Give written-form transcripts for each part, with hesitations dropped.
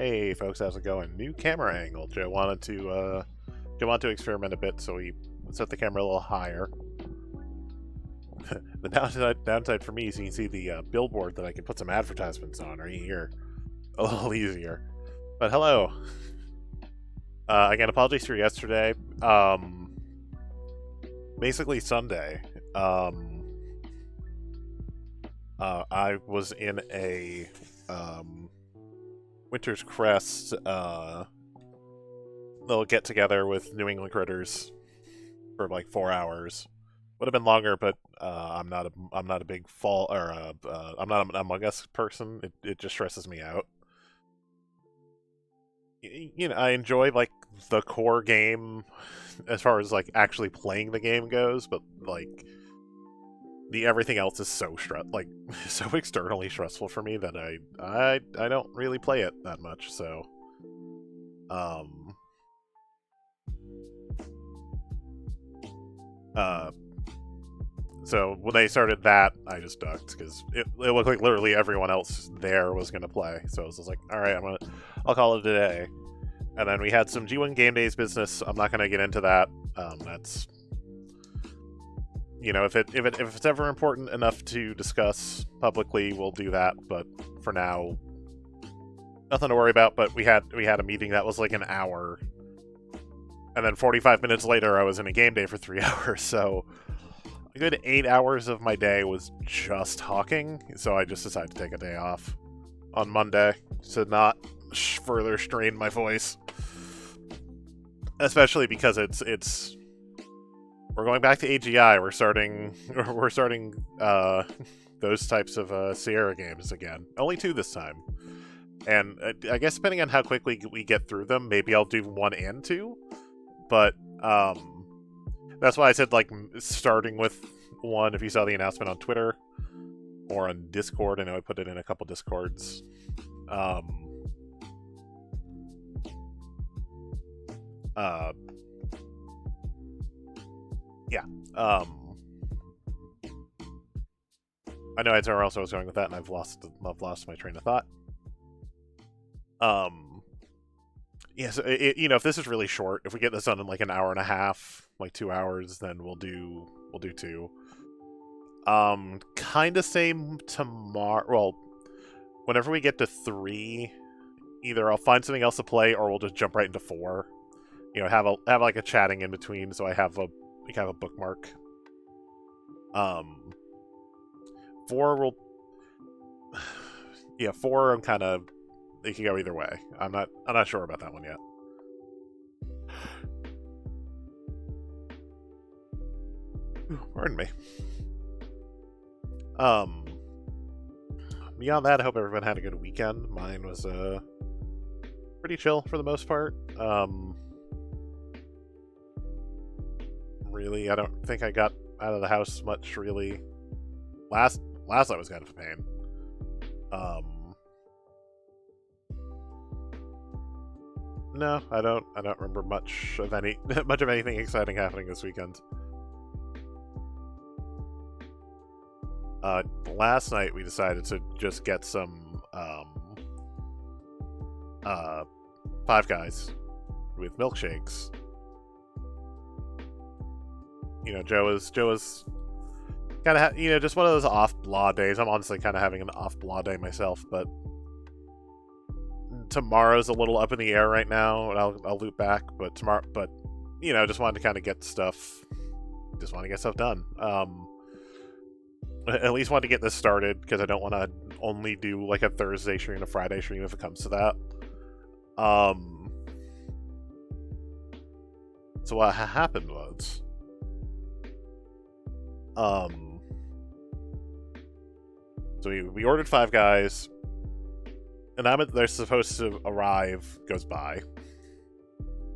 Hey folks, how's it going? New camera angle. Joe wanted to experiment a bit, so we set the camera a little higher. The downside for me is you can see the billboard that I can put some advertisements on right here. A little easier. But hello. Again, apologies for yesterday. Basically Sunday. I was in a Winter's Crest little get together with New England Critters for like 4 hours. Would have been longer, but I'm not a big fall or I'm not an Among Us person. It just stresses me out. You know, I enjoy like the core game as far as like actually playing the game goes, but like the everything else is so so externally stressful for me that I don't really play it that much. So so when they started that, I just ducked because it looked like literally everyone else there was gonna play. So I was just like, all right, I'll call it a day. And then we had some G1 Game Days business. I'm not gonna get into that. That's, you know, if it's ever important enough to discuss publicly, we'll do that. But for now, nothing to worry about. But we had a meeting that was like an hour, and then 45 minutes later, I was in a game day for 3 hours. So a good 8 hours of my day was just talking. So I just decided to take a day off on Monday to not further strain my voice, especially because it's. We're going back to AGI. We're starting those types of Sierra games again. Only 2 this time. And I guess depending on how quickly we get through them, maybe I'll do 1 and 2. But that's why I said like starting with 1. If you saw the announcement on Twitter or on Discord, I know I put it in a couple Discords. Yeah. I know I somewhere else I was going with that, and I've lost my train of thought. Yeah. So you know, if this is really short, if we get this done in like an hour and a half, like 2 hours, then we'll do 2. Kind of same tomorrow. Well, whenever we get to 3, either I'll find something else to play, or we'll just jump right into 4. You know, have like a chatting in between, so I have a bookmark. 4 will, yeah, 4. I'm kind of, it can go either way. I'm not sure about that one yet. Pardon me. Beyond that, I hope everyone had a good weekend. Mine was pretty chill for the most part. Really, I don't think I got out of the house much, really. Last I was kind of a pain. No, I don't remember much of anything exciting happening this weekend. Last night we decided to just get some Five Guys with milkshakes. You know, Joe was kind of just one of those off blah days. I'm honestly kind of having an off blah day myself, but tomorrow's a little up in the air right now, and I'll loop back. But tomorrow, you know, just wanted to kind of get stuff done. At least wanted to get this started because I don't want to only do like a Thursday stream and a Friday stream if it comes to that. So what happened was, so we ordered Five Guys, and they're supposed to arrive, goes by.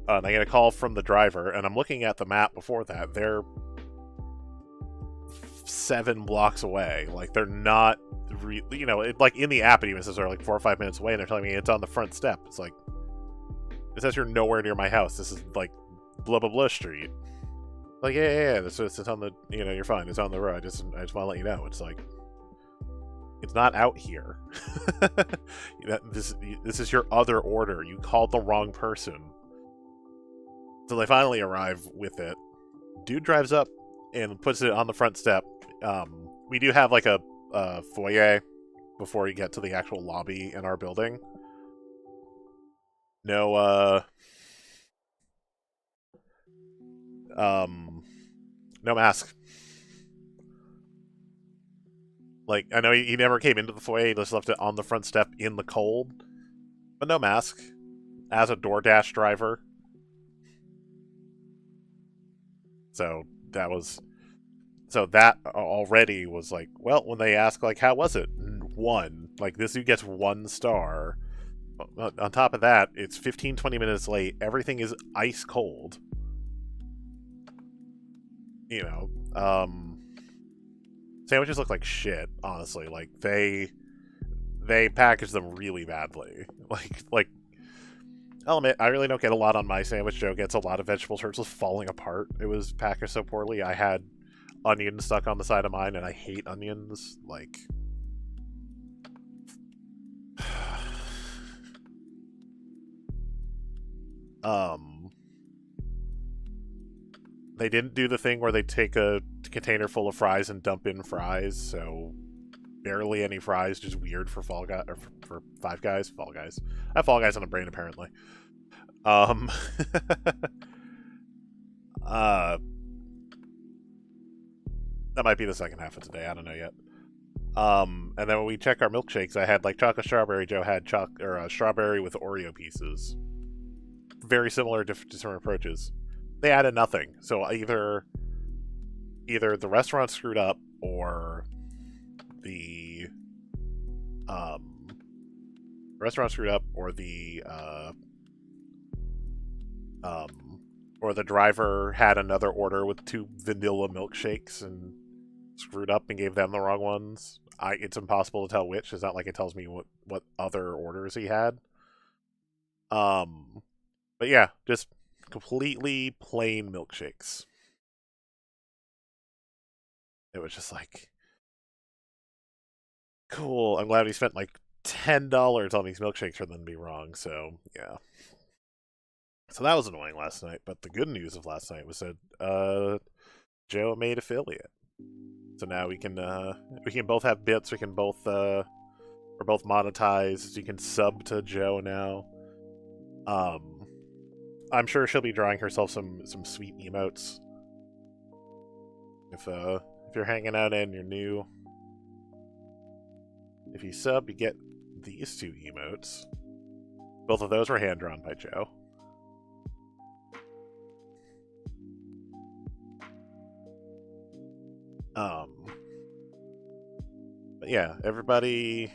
And I get a call from the driver, and I'm looking at the map before that. They're 7 blocks away. Like, they're not, you know, like in the app it even says they're like 4 or 5 minutes away, and they're telling me it's on the front step. It's like, it says you're nowhere near my house. This is like blah blah blah street. Like, yeah, it's on the, you know, you're fine. It's on the road. I just want to let you know. It's like, It's not out here. This is your other order. You called the wrong person. So they finally arrive with it. Dude drives up and puts it on the front step. We do have like a foyer before you get to the actual lobby in our building. No, no mask. Like, I know he never came into the foyer, he just left it on the front step in the cold. But no mask. As a DoorDash driver. So that already was like, well, when they ask, like, how was it? 1. Like, this dude gets 1 star. On top of that, it's 15-20 minutes late. Everything is ice cold. You know, sandwiches look like shit, honestly. Like, they package them really badly. Like, I'll admit, I really don't get a lot on my sandwich. Joe gets a lot of vegetable turtles falling apart. It was packaged so poorly. I had onions stuck on the side of mine, and I hate onions. Like, they didn't do the thing where they take a container full of fries and dump in fries, so barely any fries, just weird for Fall Guy or for Five Guys. Fall Guys. I have Fall Guys on the brain apparently. That might be the second half of today. I don't know yet. And then when we check our milkshakes, I had like chocolate strawberry. Joe had strawberry with Oreo pieces. Very similar, different approaches. They added nothing. So either the restaurant screwed up, or the restaurant screwed up, or the driver had another order with 2 vanilla milkshakes and screwed up and gave them the wrong ones. It's impossible to tell which. It's not like it tells me what other orders he had. But yeah, just completely plain milkshakes. It was just like, cool. I'm glad we spent like $10 on these milkshakes for them to be wrong. So yeah. So that was annoying last night. But the good news of last night was that Joe made affiliate. So now we can both have bits. We're both monetized. You can sub to Joe now. I'm sure she'll be drawing herself some sweet emotes. If you're hanging out and you're new, if you sub, you get these 2 emotes. Both of those were hand drawn by Joe. But yeah, everybody,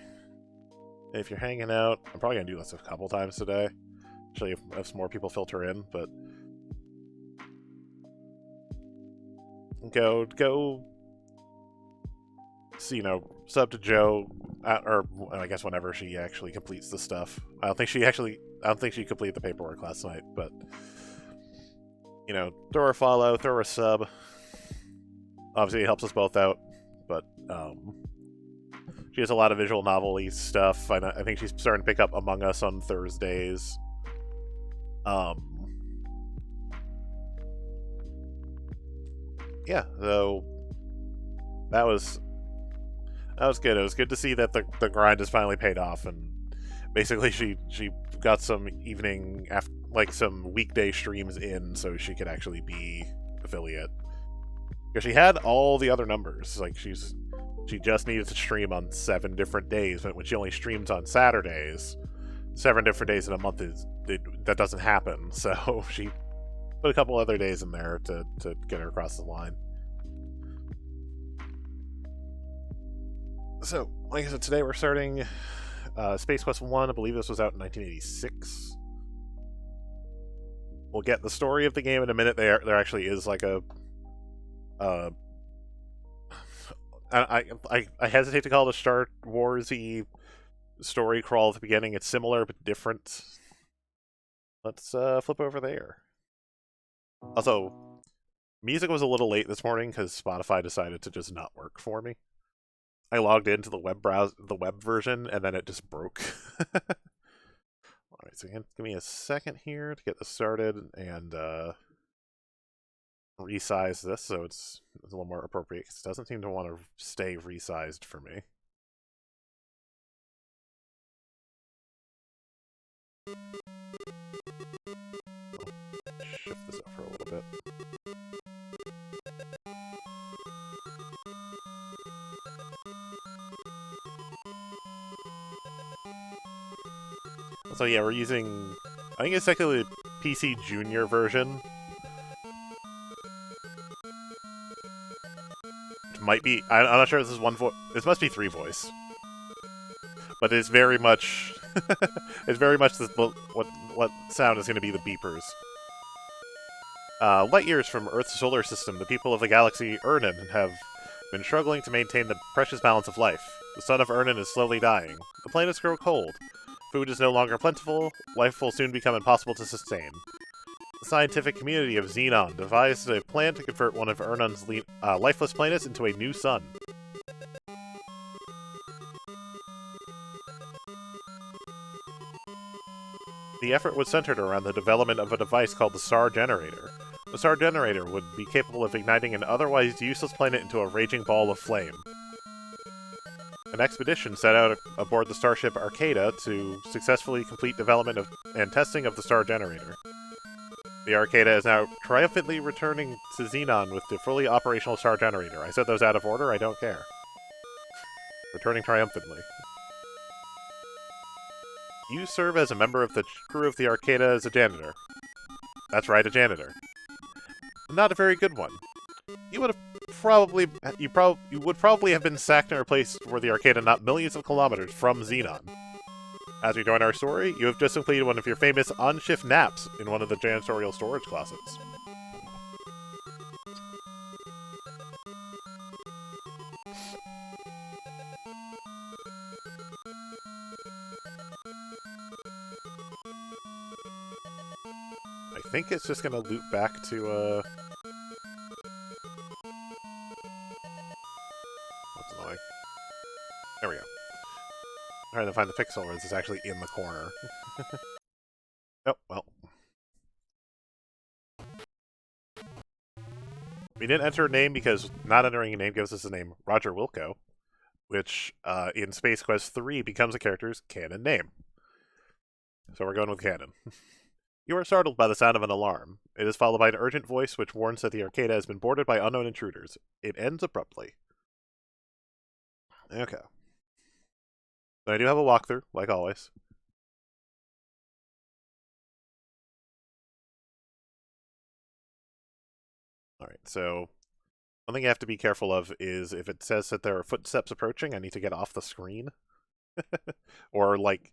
if you're hanging out, I'm probably gonna do this a couple times today. Actually, if some more people filter in, but go. So, sub to Joe, or I guess whenever she actually completes the stuff. I don't think she completed the paperwork last night, but throw her a follow, throw her a sub. Obviously, it helps us both out, but she has a lot of visual novel-y stuff. I think she's starting to pick up Among Us on Thursdays. Yeah, so that was good. It was good to see that the grind has finally paid off, and basically she got some evening after, like some weekday streams in, so she could actually be affiliate. Because she had all the other numbers. Like she just needed to stream on 7 different days, but when she only streams on Saturdays, 7 different days in a month that doesn't happen. So she put a couple other days in there to get her across the line. So, like I said, today we're starting Space Quest 1. I believe this was out in 1986. We'll get the story of the game in a minute. There actually is like a I hesitate to call it a Star Wars-y story crawl at the beginning. It's similar but different. Let's flip over there. Also, music was a little late this morning because Spotify decided to just not work for me. I logged into the web version, and then it just broke. All right, so give me a second here to get this started and resize this so it's a little more appropriate, because it doesn't seem to want to stay resized for me. I'll shift this over a little bit. So yeah, we're using, I think it's technically the PC Junior version. It might be, I'm not sure if this is one voice, this must be 3 voice. But it's very much, it's very much what sound is going to be the beepers. Light years from Earth's solar system, the people of the galaxy Ernan have been struggling to maintain the precious balance of life. The sun of Ernan is slowly dying. The planets grow cold. Food is no longer plentiful. Life will soon become impossible to sustain. The scientific community of Xenon devised a plan to convert one of Ernan's lifeless planets into a new sun. The effort was centered around the development of a device called the Star Generator. The Star Generator would be capable of igniting an otherwise useless planet into a raging ball of flame. An expedition set out aboard the starship Arcada to successfully complete development and testing of the Star Generator. The Arcada is now triumphantly returning to Xenon with the fully operational Star Generator. I said those out of order, I don't care. Returning triumphantly. You serve as a member of the crew of the Arcada as a janitor. That's right, a janitor. Not a very good one. You would probably have been sacked and replaced for the Arcada not millions of kilometers from Xenon. As we join our story, you have just completed one of your famous on-shift naps in one of the janitorial storage closets. I think it's just gonna loop back to, what's annoying? There we go. I'm trying to find the pixel where this is actually in the corner. Oh, well. We didn't enter a name because not entering a name gives us the name Roger Wilco, which, in Space Quest 3 becomes a character's canon name. So we're going with canon. You are startled by the sound of an alarm. It is followed by an urgent voice which warns that the Arcada has been boarded by unknown intruders. It ends abruptly. Okay. So I do have a walkthrough, like always. Alright, so one thing you have to be careful of is if it says that there are footsteps approaching, I need to get off the screen. Or, like,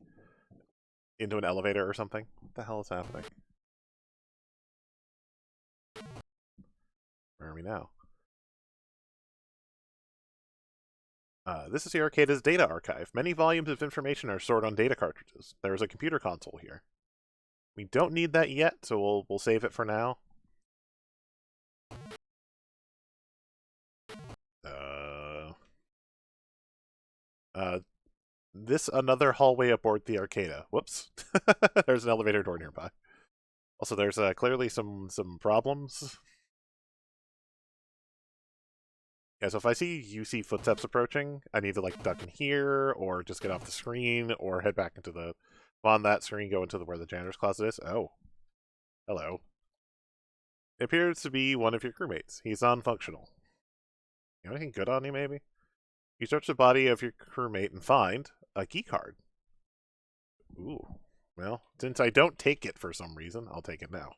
into an elevator or something. What the hell is happening? Where are we now? This is the Arcada's data archive. Many volumes of information are stored on data cartridges. There is a computer console here. We don't need that yet, so we'll save it for now. This another hallway aboard the Arcada. Whoops. There's an elevator door nearby. Also, there's clearly some problems. Yeah, so if I see footsteps approaching, I need to, like, duck in here, or just get off the screen, or head back into the... on that screen, go into where the janitor's closet is. Oh. Hello. It appears to be one of your crewmates. He's non-functional. You have anything good on you, maybe? You search the body of your crewmate and find a key card. Ooh. Well, since I don't take it for some reason, I'll take it now.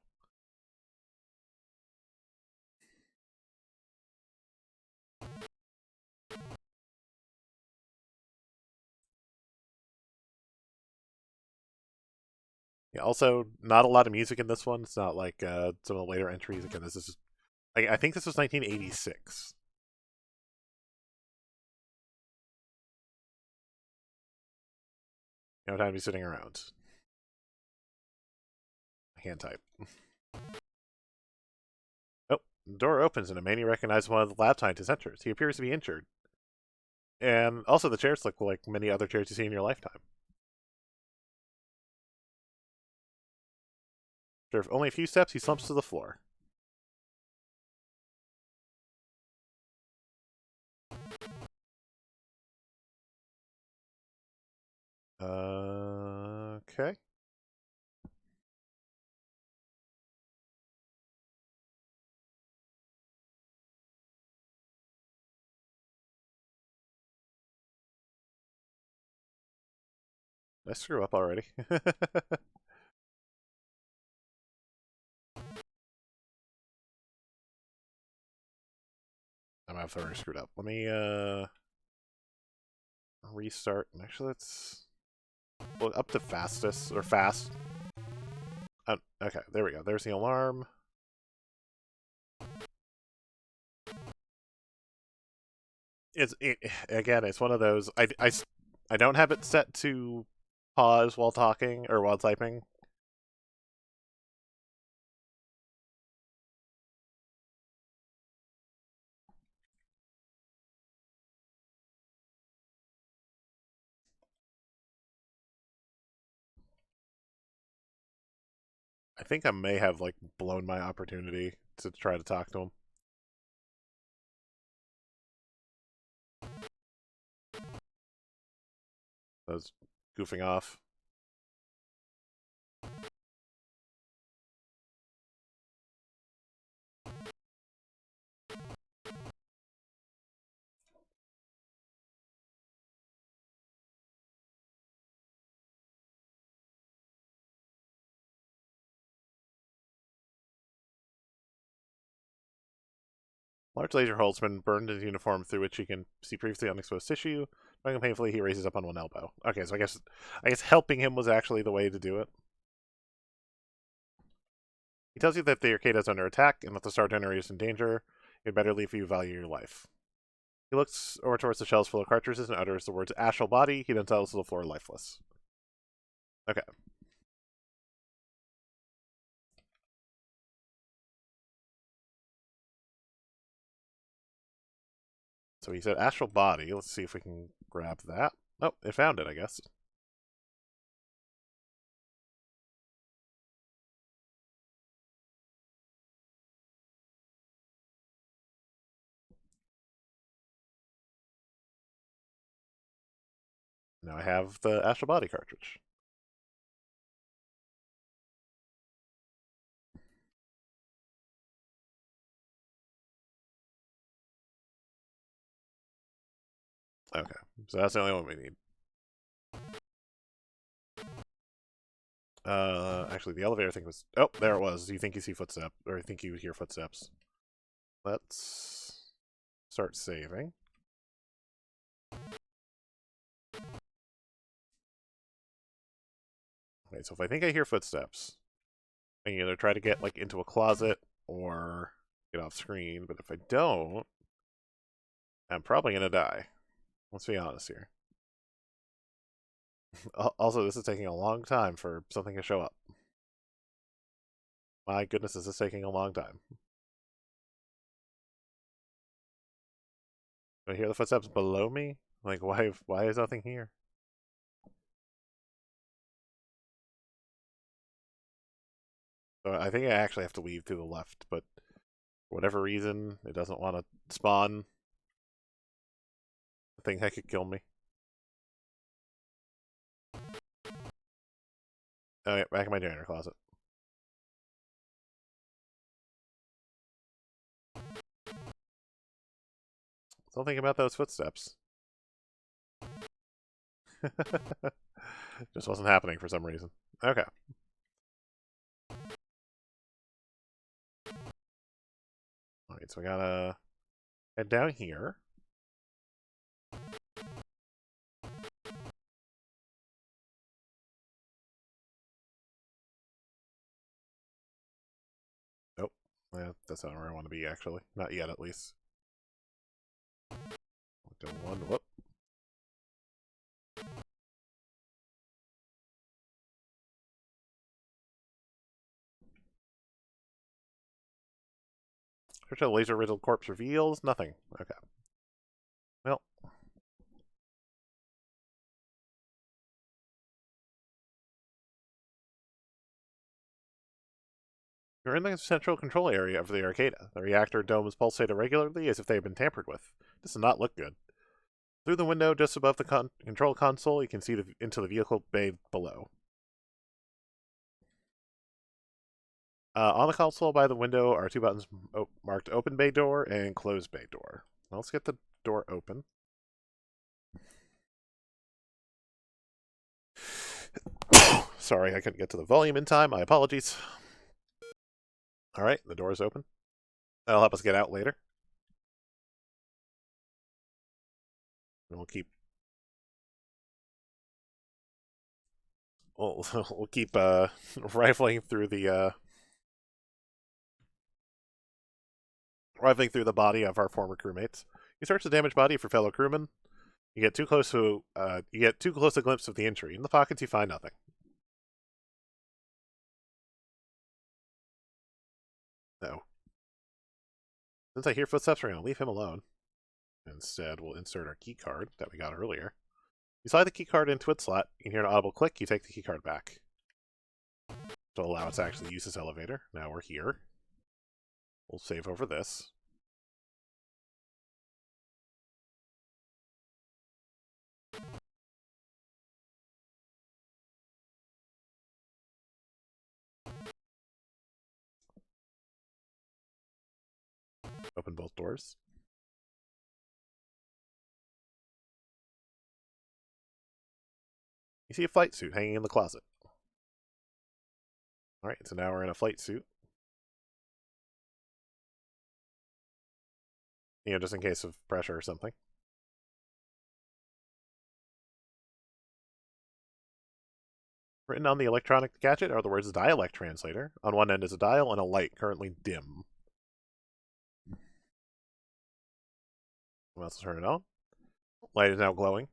Yeah, also, not a lot of music in this one. It's not like some of the later entries. Again, this is just... I think this was 1986. No time to be sitting around. I can't type. Oh, the door opens and a man you recognize one of the lab scientists enters. He appears to be injured. And also the chairs look like many other chairs you see in your lifetime. After only a few steps, he slumps to the floor. Okay. I screw up already. I've already screwed up. Let me restart. Actually, let's up to fastest or fast. Okay, there we go. There's the alarm. Again, it's one of those. I don't have it set to pause while talking or while typing. I think I may have like blown my opportunity to try to talk to him. I was goofing off. Large laser hole's been burned into uniform through which he can see previously unexposed tissue. Knowing painfully, he raises up on one elbow. Okay, so I guess helping him was actually the way to do it. He tells you that the arcade is under attack and that the star generator is in danger. You'd better leave if you value your life. He looks over towards the shelves full of cartridges and utters the words astral body. He then tells to the floor lifeless. Okay. So he said astral body. Let's see if we can grab that. Oh, it found it, I guess. Now I have the astral body cartridge. Okay, so that's the only one we need. Actually, the elevator thing was. Oh, there it was. You think you see footsteps, or you think you hear footsteps? Let's start saving. Okay, so if I think I hear footsteps, I can either try to get like into a closet or get off screen. But if I don't, I'm probably gonna die. Let's be honest here. Also, this is taking a long time for something to show up. My goodness, this is taking a long time. Do I hear the footsteps below me? Like, why is nothing here? So I think I actually have to leave to the left, but for whatever reason, it doesn't want to spawn a thing that could kill me. Oh, yeah, back in my janitor closet. Something about those footsteps. Just wasn't happening for some reason. Okay. Alright, so I gotta head down here. Nope. Yeah, that's not where I want to be, actually. Not yet, at least. One, whoop. Search a laser riddled corpse reveals nothing. Okay. Well, You're in the central control area of the Arcada. The reactor domes pulsate irregularly as if they have been tampered with. This does not look good. Through the window just above the control console, you can see into the vehicle bay below. On the console by the window are two buttons marked Open Bay Door and Close Bay Door. Let's get the door open. Sorry, I couldn't get to the volume in time. My apologies. Alright, the door is open. That'll help us get out later. And we'll keep rifling through the body of our former crewmates. You search the damaged body of your fellow crewman. You get too close a glimpse of the injury. In the pockets, you find nothing. No. Since I hear footsteps, we're going to leave him alone. Instead, we'll insert our key card that we got earlier. You slide the key card into its slot. You can hear an audible click. You take the key card back to allow us to actually use this elevator. Now we're here. We'll save over this. Open both doors. You see a flight suit hanging in the closet. Alright, so now we're in a flight suit. You know, just in case of pressure or something. Written on the electronic gadget are the words dialect translator. On one end is a dial and a light, currently dim. Let's turn it on. Light is now glowing.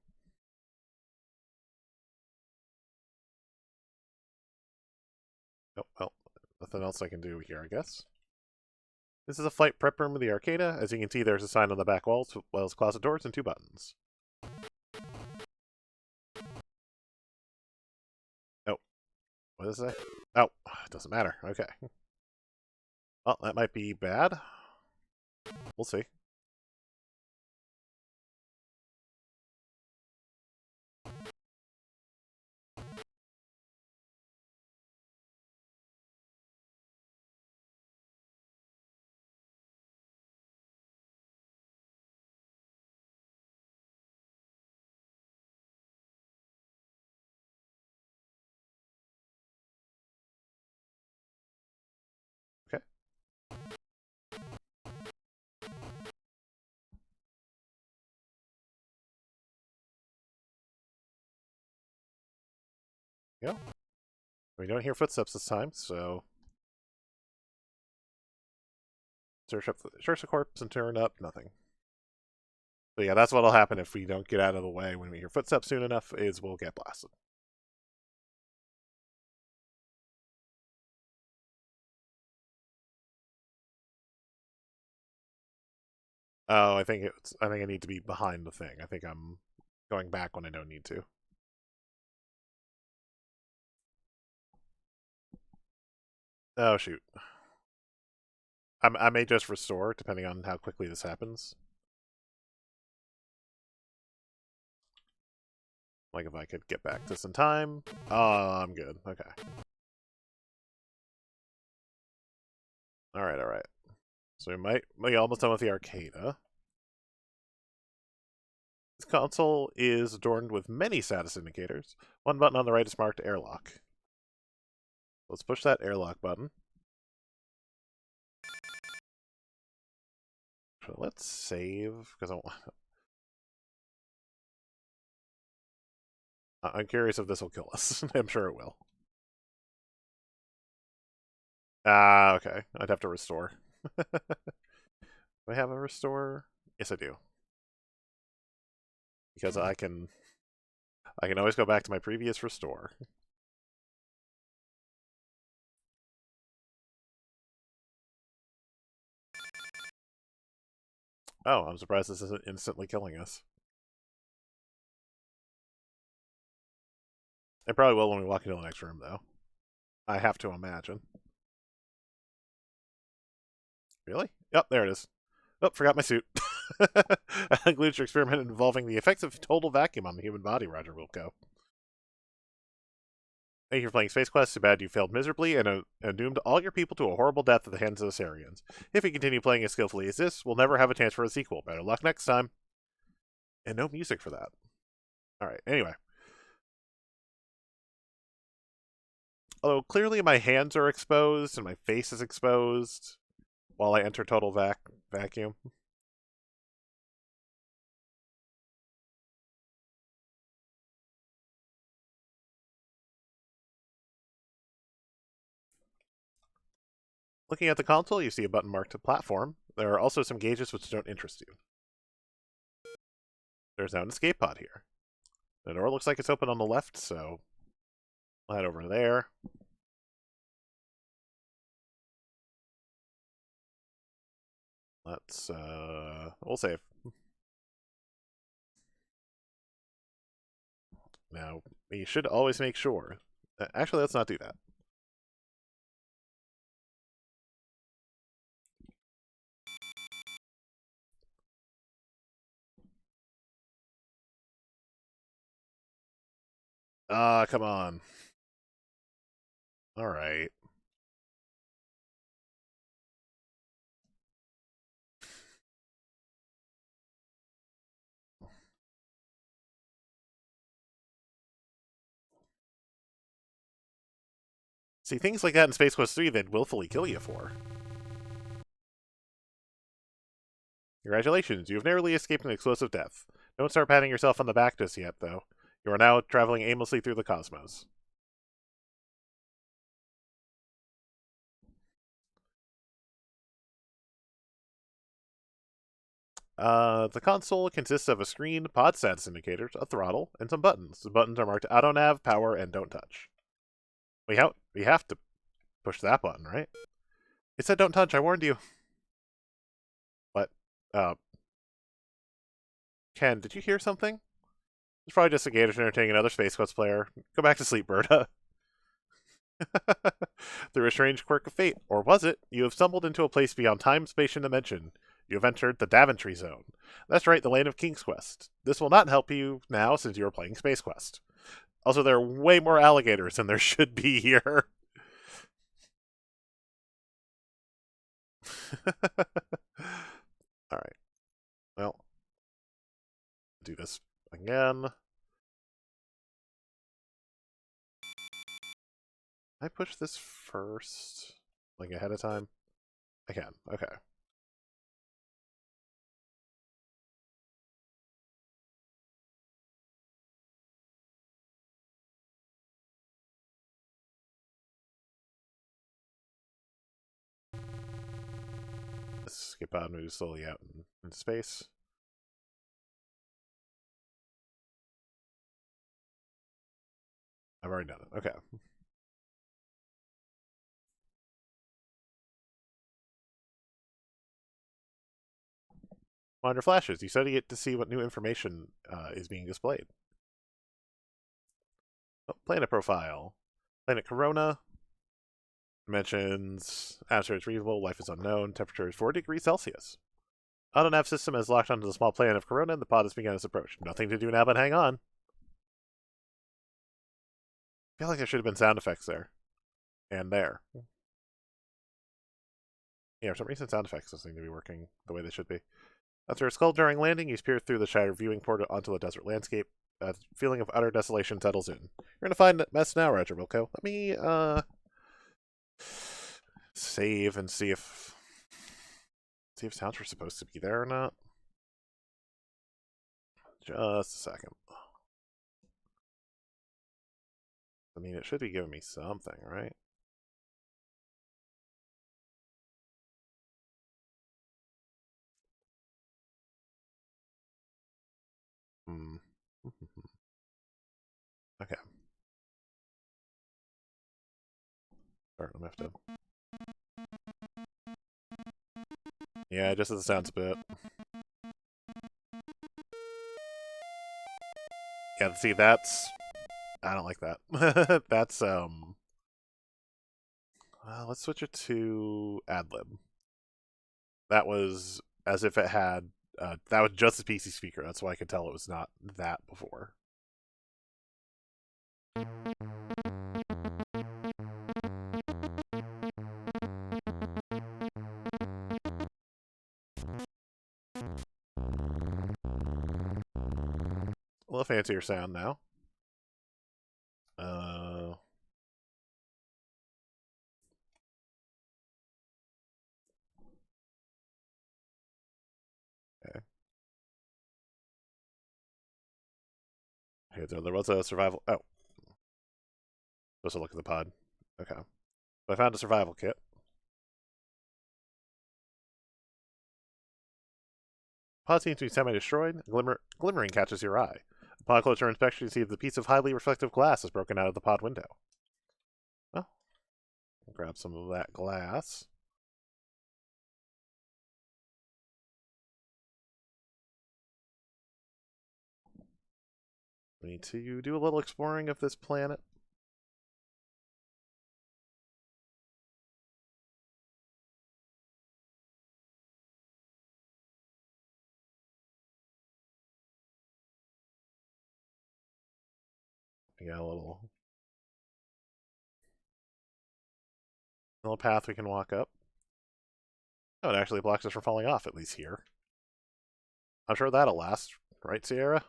Oh, well, nothing else I can do here, I guess. This is a flight prep room of the Arcada. As you can see, there's a sign on the back walls, as well as closet doors and two buttons. Oh. What does it say? Oh, it doesn't matter. Okay. Well, that might be bad. We'll see. Okay. Yeah. We don't hear footsteps this time, so search the corpse and turn up nothing. So yeah, that's what'll happen if we don't get out of the way when we hear footsteps soon enough, is we'll get blasted. Oh, I think I need to be behind the thing. I think I'm going back when I don't need to. Oh shoot. I may just restore, depending on how quickly this happens. Like if I could get back this in time. Oh, I'm good. Okay. Alright. So we might be almost done with the Arcada. This console is adorned with many status indicators. One button on the right is marked airlock. Let's push that airlock button. So let's save, because I'm curious if this will kill us. I'm sure it will. Ah, okay. I'd have to restore. Do I have a restore? Yes, I do. Because I can always go back to my previous restore. Oh, I'm surprised this isn't instantly killing us. It probably will when we walk into the next room, though. I have to imagine. Really? Yep, there it is. Oh, forgot my suit. That includes your experiment involving the effects of total vacuum on the human body, Roger Wilco. Thank you for playing Space Quest. Too bad you failed miserably and doomed all your people to a horrible death at the hands of the Sarians. If you continue playing as skillfully as this, we'll never have a chance for a sequel. Better luck next time. And no music for that. Alright, anyway. Although clearly my hands are exposed and my face is exposed while I enter total vacuum. Looking at the console, you see a button marked platform. There are also some gauges which don't interest you. There's now an escape pod here. The door looks like it's open on the left, so I'll head over there. Let's, we'll save. Now, we should always make sure. Actually, let's not do that. Ah, come on. Alright. See, things like that in Space Quest 3 they'd willfully kill you for. Congratulations, you have narrowly escaped an explosive death. Don't start patting yourself on the back just yet, though. You are now traveling aimlessly through the cosmos. The console consists of a screen, pod status indicators, a throttle, and some buttons. The buttons are marked auto nav, power, and don't touch. We have to push that button, right? It said don't touch, I warned you. What? Ken, did you hear something? It's probably just a Gators entertaining another Space Quest player. Go back to sleep, Berta. Through a strange quirk of fate, or was it, you have stumbled into a place beyond time, space, and dimension. You have entered the Daventry Zone. That's right, the land of King's Quest. This will not help you now since you are playing Space Quest. Also, there are way more alligators than there should be here. Alright. Well, do this again. I push this first, like ahead of time? I can. Okay. Skip out and move slowly out into space. I've already done it. Okay. Under flashes, you study it to see what new information is being displayed. Oh, planet profile. Planet Corona. Dimensions. Atmosphere is reasonable. Life is unknown. Temperature is 4 degrees Celsius. Autonav system has locked onto the small planet of Corona and the pod has begun its approach. Nothing to do now but hang on. I feel like there should have been sound effects there. And there. Yeah, for some reason sound effects don't seem to be working the way they should be. After a skull during landing, you peer through the shattered viewing port onto a desert landscape. A feeling of utter desolation settles in. You're gonna find a mess now, Roger Wilco. Let me, save and see if sounds were supposed to be there or not. Just a second. I mean, it should be giving me something, right? Hmm. Okay. Alright, I'm gonna have to... Yeah, just as it sounds a bit. Yeah, see, that's... I don't like that. That's, let's switch it to AdLib. That was as if it had. That was just a PC speaker. That's why I could tell it was not that before. A little fancier sound now. Okay. Hey, there was a survival. Oh, supposed to look at the pod. Okay. So I found a survival kit. Pod seems to be semi-destroyed. Glimmering catches your eye. Upon closer inspection, you see the piece of highly reflective glass is broken out of the pod window. Well, I'll grab some of that glass. We need to do a little exploring of this planet. We got a little path we can walk up. Oh, it actually blocks us from falling off, at least here. I'm sure that'll last, right, Sierra?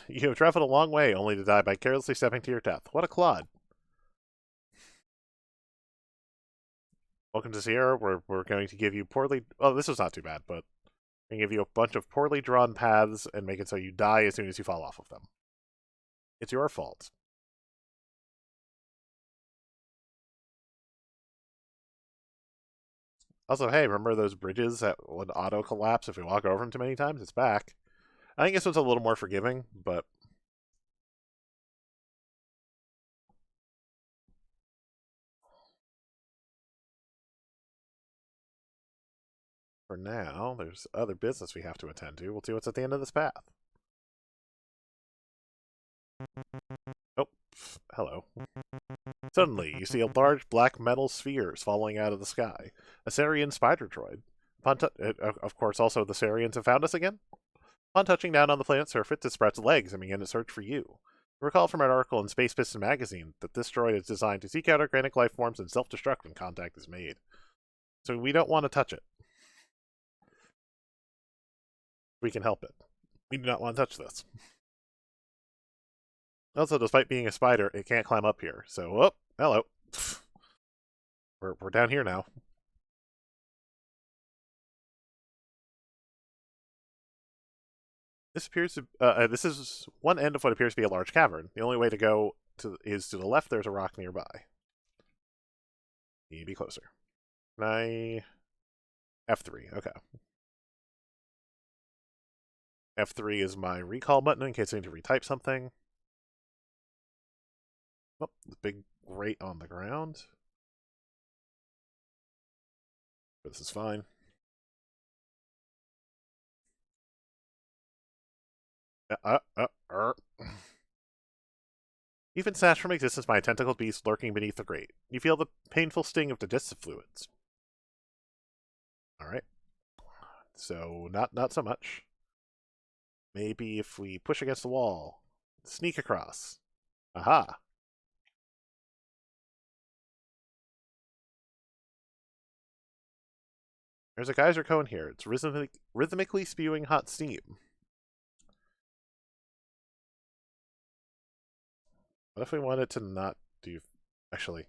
You have traveled a long way only to die by carelessly stepping to your death. What a clod. Welcome to Sierra, where we're going to give you poorly... Oh, this was not too bad, but we give you a bunch of poorly drawn paths and make it so you die as soon as you fall off of them. It's your fault. Also, hey, remember those bridges that would auto-collapse if we walk over them too many times? It's back. I think this one's a little more forgiving, but... For now, there's other business we have to attend to. We'll see what's at the end of this path. Oh, hello. Suddenly, you see a large black metal spheres falling out of the sky. A Sarien spider droid. Of course, also the Sarians have found us again? Upon touching down on the planet's surface, it spreads legs and begins to search for you. Recall from an article in Space Piston magazine that this droid is designed to seek out organic life forms and self-destruct when contact is made. So we don't want to touch it. We can help it. We do not want to touch this. Also, despite being a spider, it can't climb up here. So, oh, hello. We're down here now. This appears to this is one end of what appears to be a large cavern. The only way to go is to the left. There's a rock nearby. Need to be closer. Can I F3? Okay. F3 is my recall button in case I need to retype something. Oh, the big grate on the ground. This is fine. Even snatched from existence by a tentacled beast lurking beneath the grate. You feel the painful sting of digestive fluids. Alright. So, not so much. Maybe if we push against the wall. Sneak across. Aha. There's a geyser cone here. It's rhythmically spewing hot steam. What if we wanted to not do... Actually...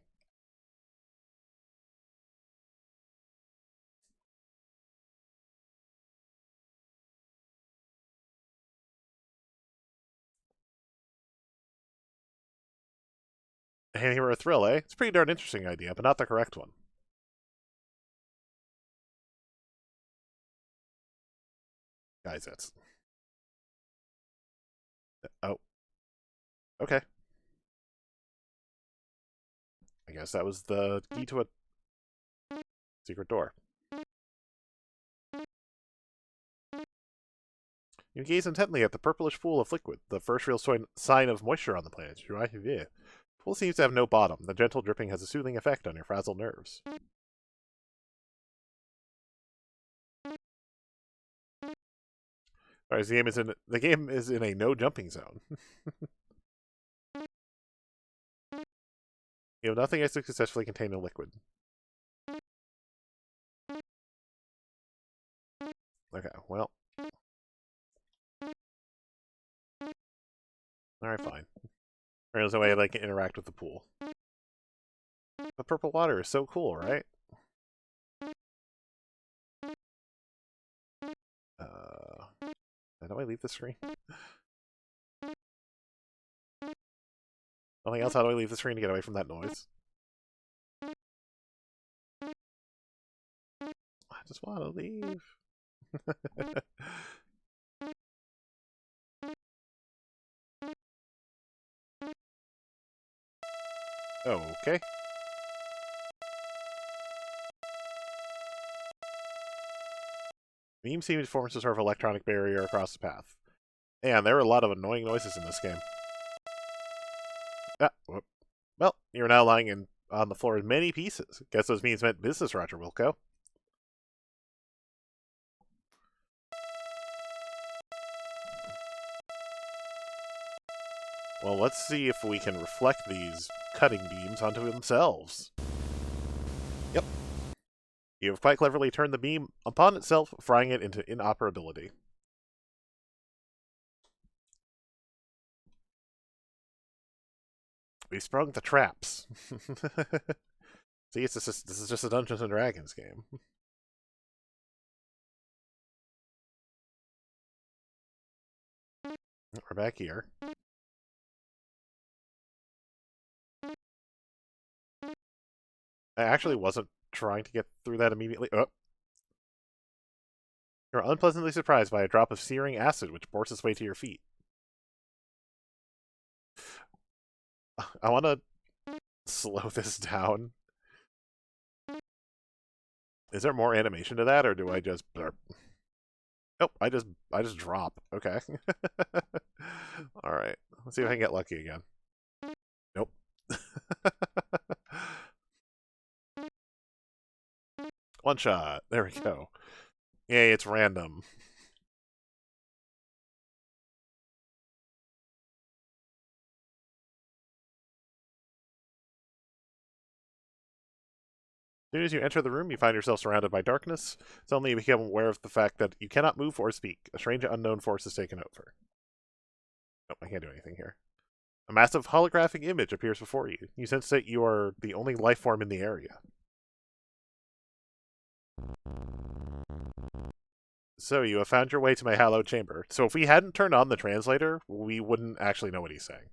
Hero a thrill, eh? It's a pretty darn interesting idea, but not the correct one. Guys, that's... Oh. Okay. I guess that was the key to a secret door. You gaze intently at the purplish pool of liquid, the first real sign of moisture on the planet. pool seems to have no bottom. The gentle dripping has a soothing effect on your frazzled nerves. Alright, the game is in a no jumping zone. You have nothing has to successfully contain a liquid. Okay, well. Alright, fine. There's no way I can interact with the pool. The purple water is so cool, right? How do I leave the screen? Nothing else? How do I leave the screen to get away from that noise? I just want to leave. Okay. Beam seems to form some sort of electronic barrier across the path. And there are a lot of annoying noises in this game. Whoop. Well, you're now lying on the floor in many pieces. Guess those means meant business, Roger Wilco. Well, let's see if we can reflect these cutting beams onto themselves. Yep. You have quite cleverly turned the beam upon itself, frying it into inoperability. We sprung the traps. See, this is just a Dungeons and Dragons game. We're back here. I actually wasn't trying to get through that immediately. Oh. You're unpleasantly surprised by a drop of searing acid which bores its way to your feet. I want to slow this down. Is there more animation to that, or do I just burp? Nope, I just drop. Okay. Alright. Let's see if I can get lucky again. Nope. One shot. There we go. Yay, it's random. As soon as you enter the room, you find yourself surrounded by darkness. Suddenly you become aware of the fact that you cannot move or speak. A strange unknown force has taken over. Nope, I can't do anything here. A massive holographic image appears before you. You sense that you are the only life form in the area. So you have found your way to my hallowed chamber. So if we hadn't turned on the translator, we wouldn't actually know what he's saying.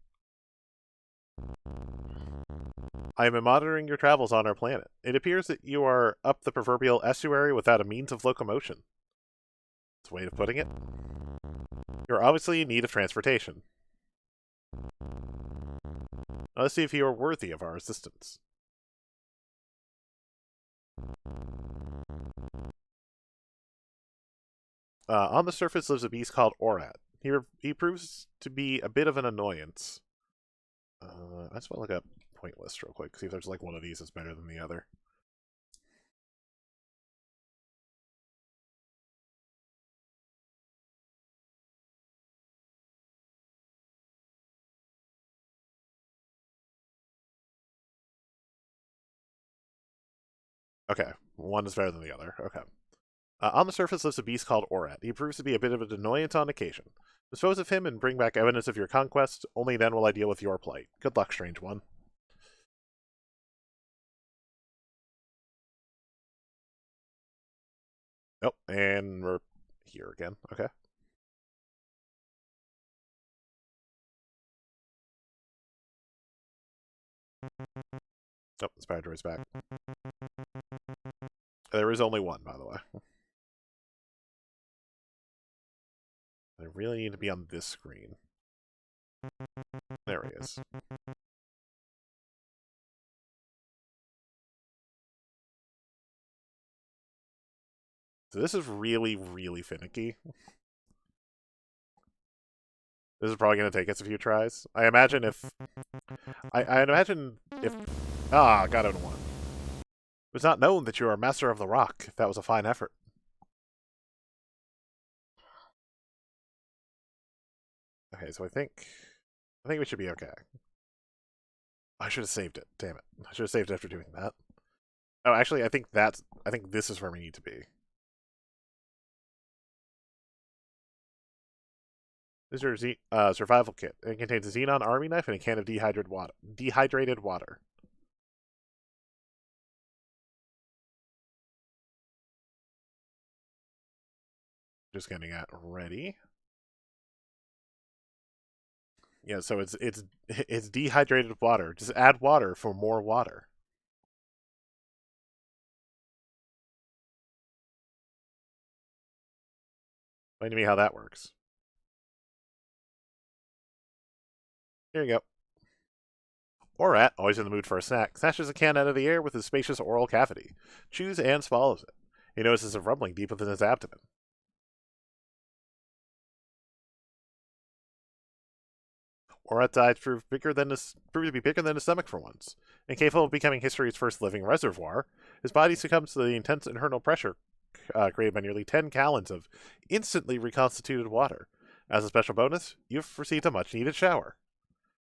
I am monitoring your travels on our planet. It appears that you are up the proverbial estuary without a means of locomotion. That's a way of putting it. You're obviously in need of transportation. Now let's see if you are worthy of our assistance. On the surface lives a beast called Orat. He proves to be a bit of an annoyance. I just want to look up point list real quick, see if there's one of these that's better than the other. Okay, one is better than the other. Okay. On the surface lives a beast called Orat. He proves to be a bit of an annoyance on occasion. Dispose of him and bring back evidence of your conquest. Only then will I deal with your plight. Good luck, strange one. Oh, and we're here again. Okay. Oh, the spider droid's back. There is only one, by the way. I really need to be on this screen. There he is. So this is really, really finicky. This is probably going to take us a few tries. I imagine if... I imagine if... Ah, got it in one. It was not known that you are a master of the rock. That was a fine effort. Okay, so I think we should be okay. I should have saved it. Damn it. I should have saved it after doing that. Oh, actually, I think this is where we need to be. This is your survival kit. It contains a xenon army knife and a can of dehydrated water. Just getting it ready. Yeah, so it's dehydrated water. Just add water for more water. Explain to me how that works. Here you go. Orat, always in the mood for a snack, snatches a can out of the air with his spacious oral cavity, chews and swallows it. He notices a rumbling deep within his abdomen. Orat's eyes proved to be bigger than his stomach for once. Incapable of becoming history's first living reservoir, his body succumbs to the intense internal pressure created by nearly 10 gallons of instantly reconstituted water. As a special bonus, you've received a much needed shower.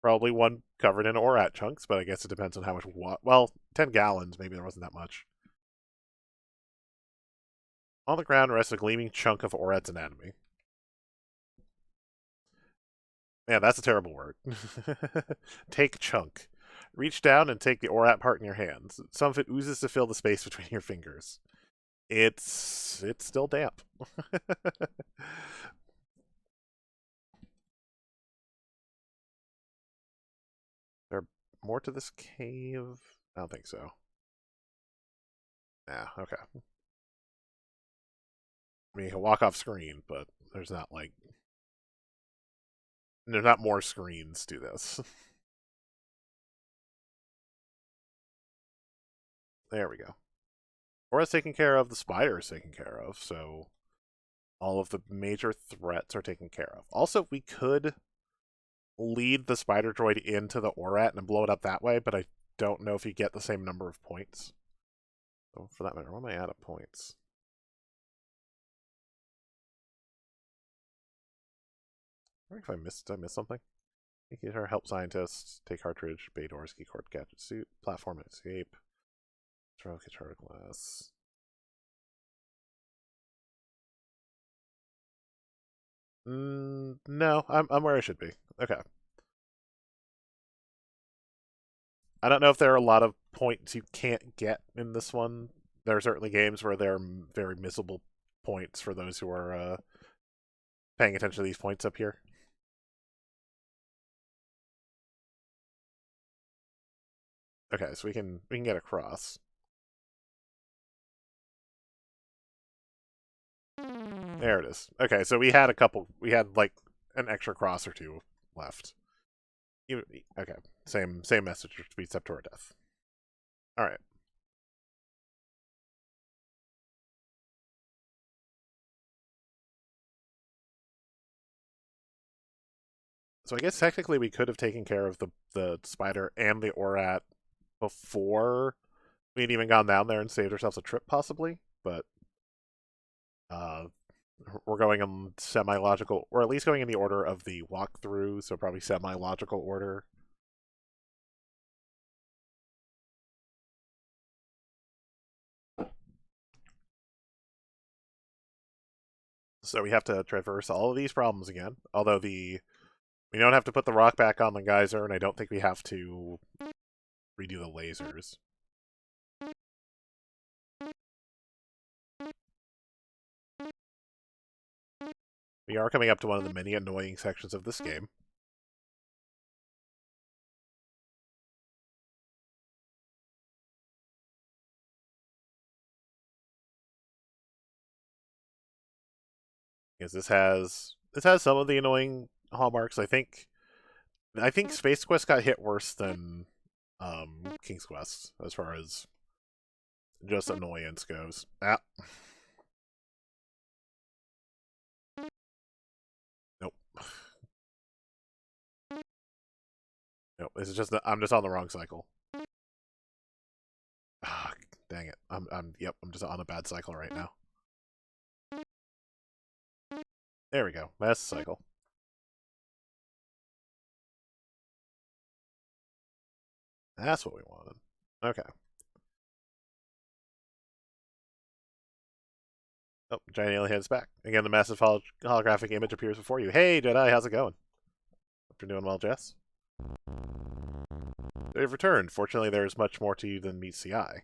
Probably one covered in Orat chunks, but I guess it depends on how much water. Well, 10 gallons, maybe there wasn't that much. On the ground rests a gleaming chunk of Orat's anatomy. Man, that's a terrible word. Take chunk. Reach down and take the Orat part in your hands. Some of it oozes to fill the space between your fingers. It's still damp. There more to this cave? I don't think so. Nah, okay. I mean, you can walk off screen, but there's not more screens to this. There we go. Aura's taken care of, the spider is taken care of, so all of the major threats are taken care of. Also, we could lead the spider droid into the Orat and blow it up that way, but I don't know if you get the same number of points. So for that matter, what am I out of points? I wonder if did I miss something? Indicator, help scientists, take cartridge, bay doors, key cord, gadget suit, platform and escape. Throw guitar glass. No, I'm where I should be. Okay. I don't know if there are a lot of points you can't get in this one. There are certainly games where there are very missable points for those who are paying attention to these points up here. Okay, so we can get across. There it is. Okay, so we had like an extra cross or two left. Okay, same message, which beats up to our death. All right. So I guess technically we could have taken care of the spider and the Orat before we'd even gone down there and saved ourselves a trip, possibly. But uh, we're going in semi-logical, or at least going in the order of the walkthrough, so probably semi-logical order. So we have to traverse all of these problems again. Although we don't have to put the rock back on the geyser, and I don't think we have to redo the lasers. We are coming up to one of the many annoying sections of this game. Because this has some of the annoying hallmarks. I think Space Quest got hit worse than King's Quest as far as just annoyance goes. Ah. Nope. No, this is just I'm just on the wrong cycle. Ah, dang it. Yep, I'm just on a bad cycle right now. There we go. That's the cycle. That's what we wanted. Okay. Oh, giant alien heads back. Again, the massive holographic image appears before you. Hey, Jedi, how's it going? Hope you're doing well, Jess. They've returned. Fortunately, there is much more to you than meets the eye.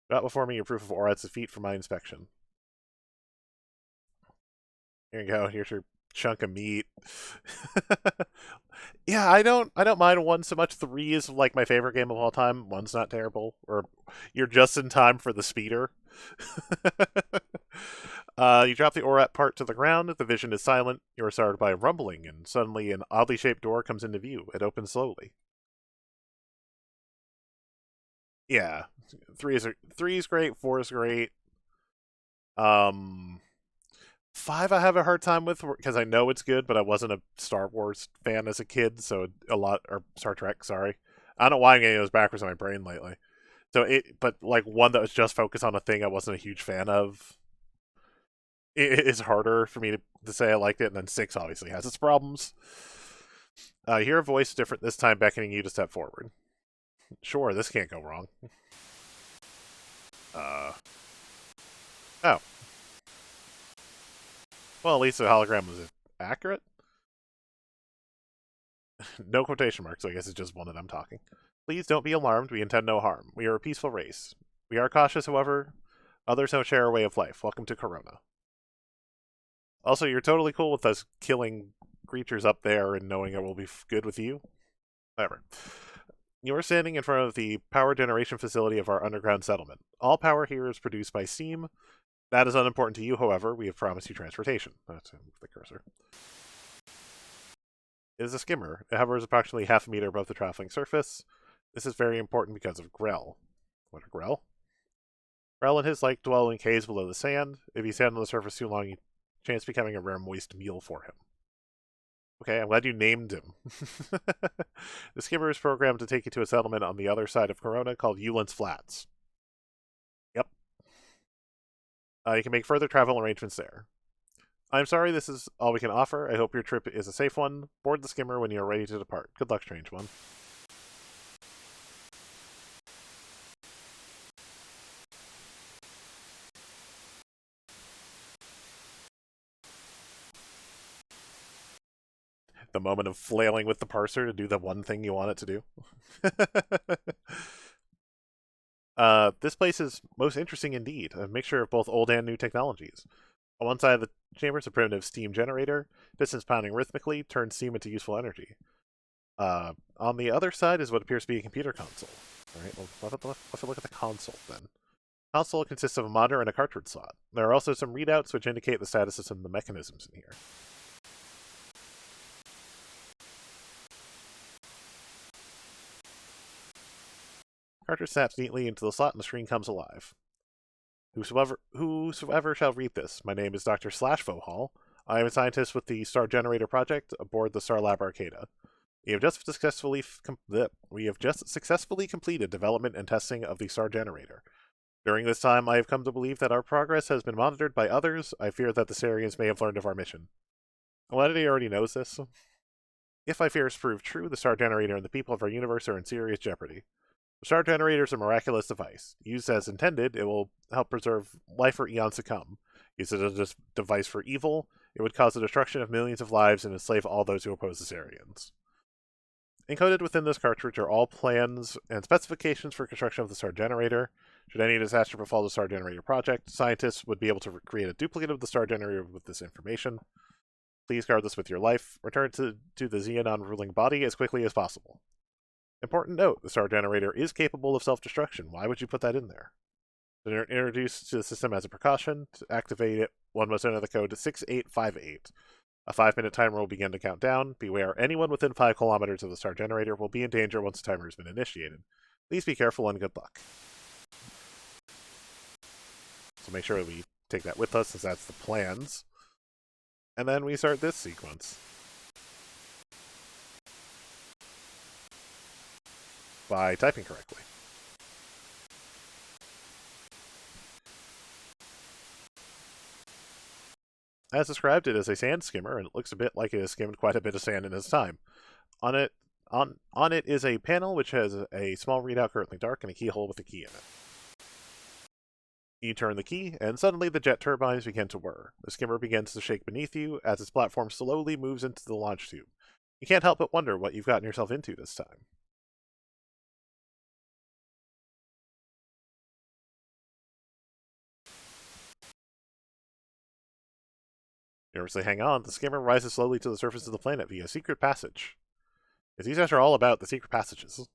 Got before me your proof of Orad's defeat for my inspection. Here you go. Here's your chunk of meat. Yeah, I don't mind one so much. 3 is like my favorite game of all time. 1's not terrible. Or you're just in time for the speeder. You drop the Orat part to the ground. The vision is silent. You are startled by a rumbling, and suddenly an oddly shaped door comes into view. It opens slowly. Yeah, 3 is great. 4 is great. Um, 5 I have a hard time with because I know it's good, but I wasn't a Star Wars fan as a kid, so or Star Trek. Sorry, I don't know why I'm getting those backwards in my brain lately. But like one that was just focused on a thing I wasn't a huge fan of, it is harder for me to say I liked it. And then 6 obviously has its problems. You hear a voice different this time, beckoning you to step forward. Sure, this can't go wrong. Oh. Well, at least the hologram was accurate. No quotation marks, so I guess it's just one that I'm talking. Please don't be alarmed. We intend no harm. We are a peaceful race. We are cautious, however. Others don't share our way of life. Welcome to Corona. Also, you're totally cool with us killing creatures up there and knowing it will be good with you? Whatever. You are standing in front of the power generation facility of our underground settlement. All power here is produced by steam. That is unimportant to you, however. We have promised you transportation. That's the cursor. It is a skimmer. It hovers approximately half a meter above the traveling surface. This is very important because of Grell. What are Grell? Grell and his like dwell in caves below the sand. If you stand on the surface too long, you chance becoming a rare moist meal for him. Okay, I'm glad you named him. The skimmer is programmed to take you to a settlement on the other side of Corona called Eulance Flats. Yep. You can make further travel arrangements there. I'm sorry this is all we can offer. I hope your trip is a safe one. Board the skimmer when you are ready to depart. Good luck, strange one. The moment of flailing with the parser to do the one thing you want it to do. This place is most interesting indeed. A mixture of both old and new technologies. On one side of the chamber is a primitive steam generator. Pistons pounding rhythmically turns steam into useful energy. On the other side is what appears to be a computer console. Alright, well, let's look at the console then. The console consists of a monitor and a cartridge slot. There are also some readouts which indicate the status of some of the mechanisms in here. Cartridge snaps neatly into the slot and the screen comes alive. Whosoever shall read this, my name is Dr. Slashvohall. I am a scientist with the Star Generator Project aboard the Star Lab Arcada. We have just successfully completed development and testing of the Star Generator. During this time, I have come to believe that our progress has been monitored by others. I fear that the Sarians may have learned of our mission. Humanity already knows this. If my fears prove true, the Star Generator and the people of our universe are in serious jeopardy. The Star Generator is a miraculous device. Used as intended, it will help preserve life for eons to come. Used as a device for evil, it would cause the destruction of millions of lives and enslave all those who oppose the Sarians. Encoded within this cartridge are all plans and specifications for construction of the Star Generator. Should any disaster befall the Star Generator project, scientists would be able to create a duplicate of the Star Generator with this information. Please guard this with your life. Return to the Xenon ruling body as quickly as possible. Important note, the Star Generator is capable of self-destruction. Why would you put that in there? Introduced to the system as a precaution. To activate it, one must enter the code 6858. A 5-minute timer will begin to count down. Beware, anyone within 5 kilometers of the Star Generator will be in danger once the timer has been initiated. Please be careful and good luck. So make sure we take that with us, since that's the plans. And then we start this sequence. by typing correctly. As described, it is a sand skimmer, and it looks a bit like it has skimmed quite a bit of sand in its time. On it, on it is a panel which has a small readout currently dark and a keyhole with a key in it. You turn the key, and suddenly the jet turbines begin to whir. The skimmer begins to shake beneath you as its platform slowly moves into the launch tube. You can't help but wonder what you've gotten yourself into this time. Nervously hang on, the skimmer rises slowly to the surface of the planet via a secret passage. These guys are all about the secret passages.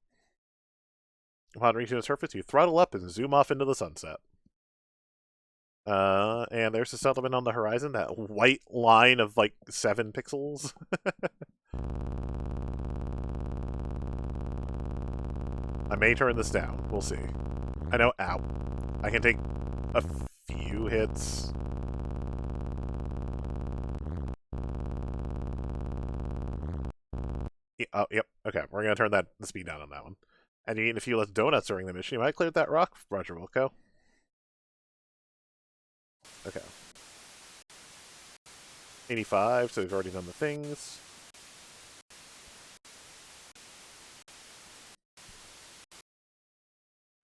Upon reaching the surface, you throttle up and zoom off into the sunset. And there's a settlement on the horizon, that white line of like 7 pixels. I may turn this down. We'll see. I know, ow. I can take a few hits. Oh, yep. Okay, we're going to turn the speed down on that one. And you eat a few less donuts during the mission. You might clear that rock, Roger Wilco. Okay. 85, so we've already done the things.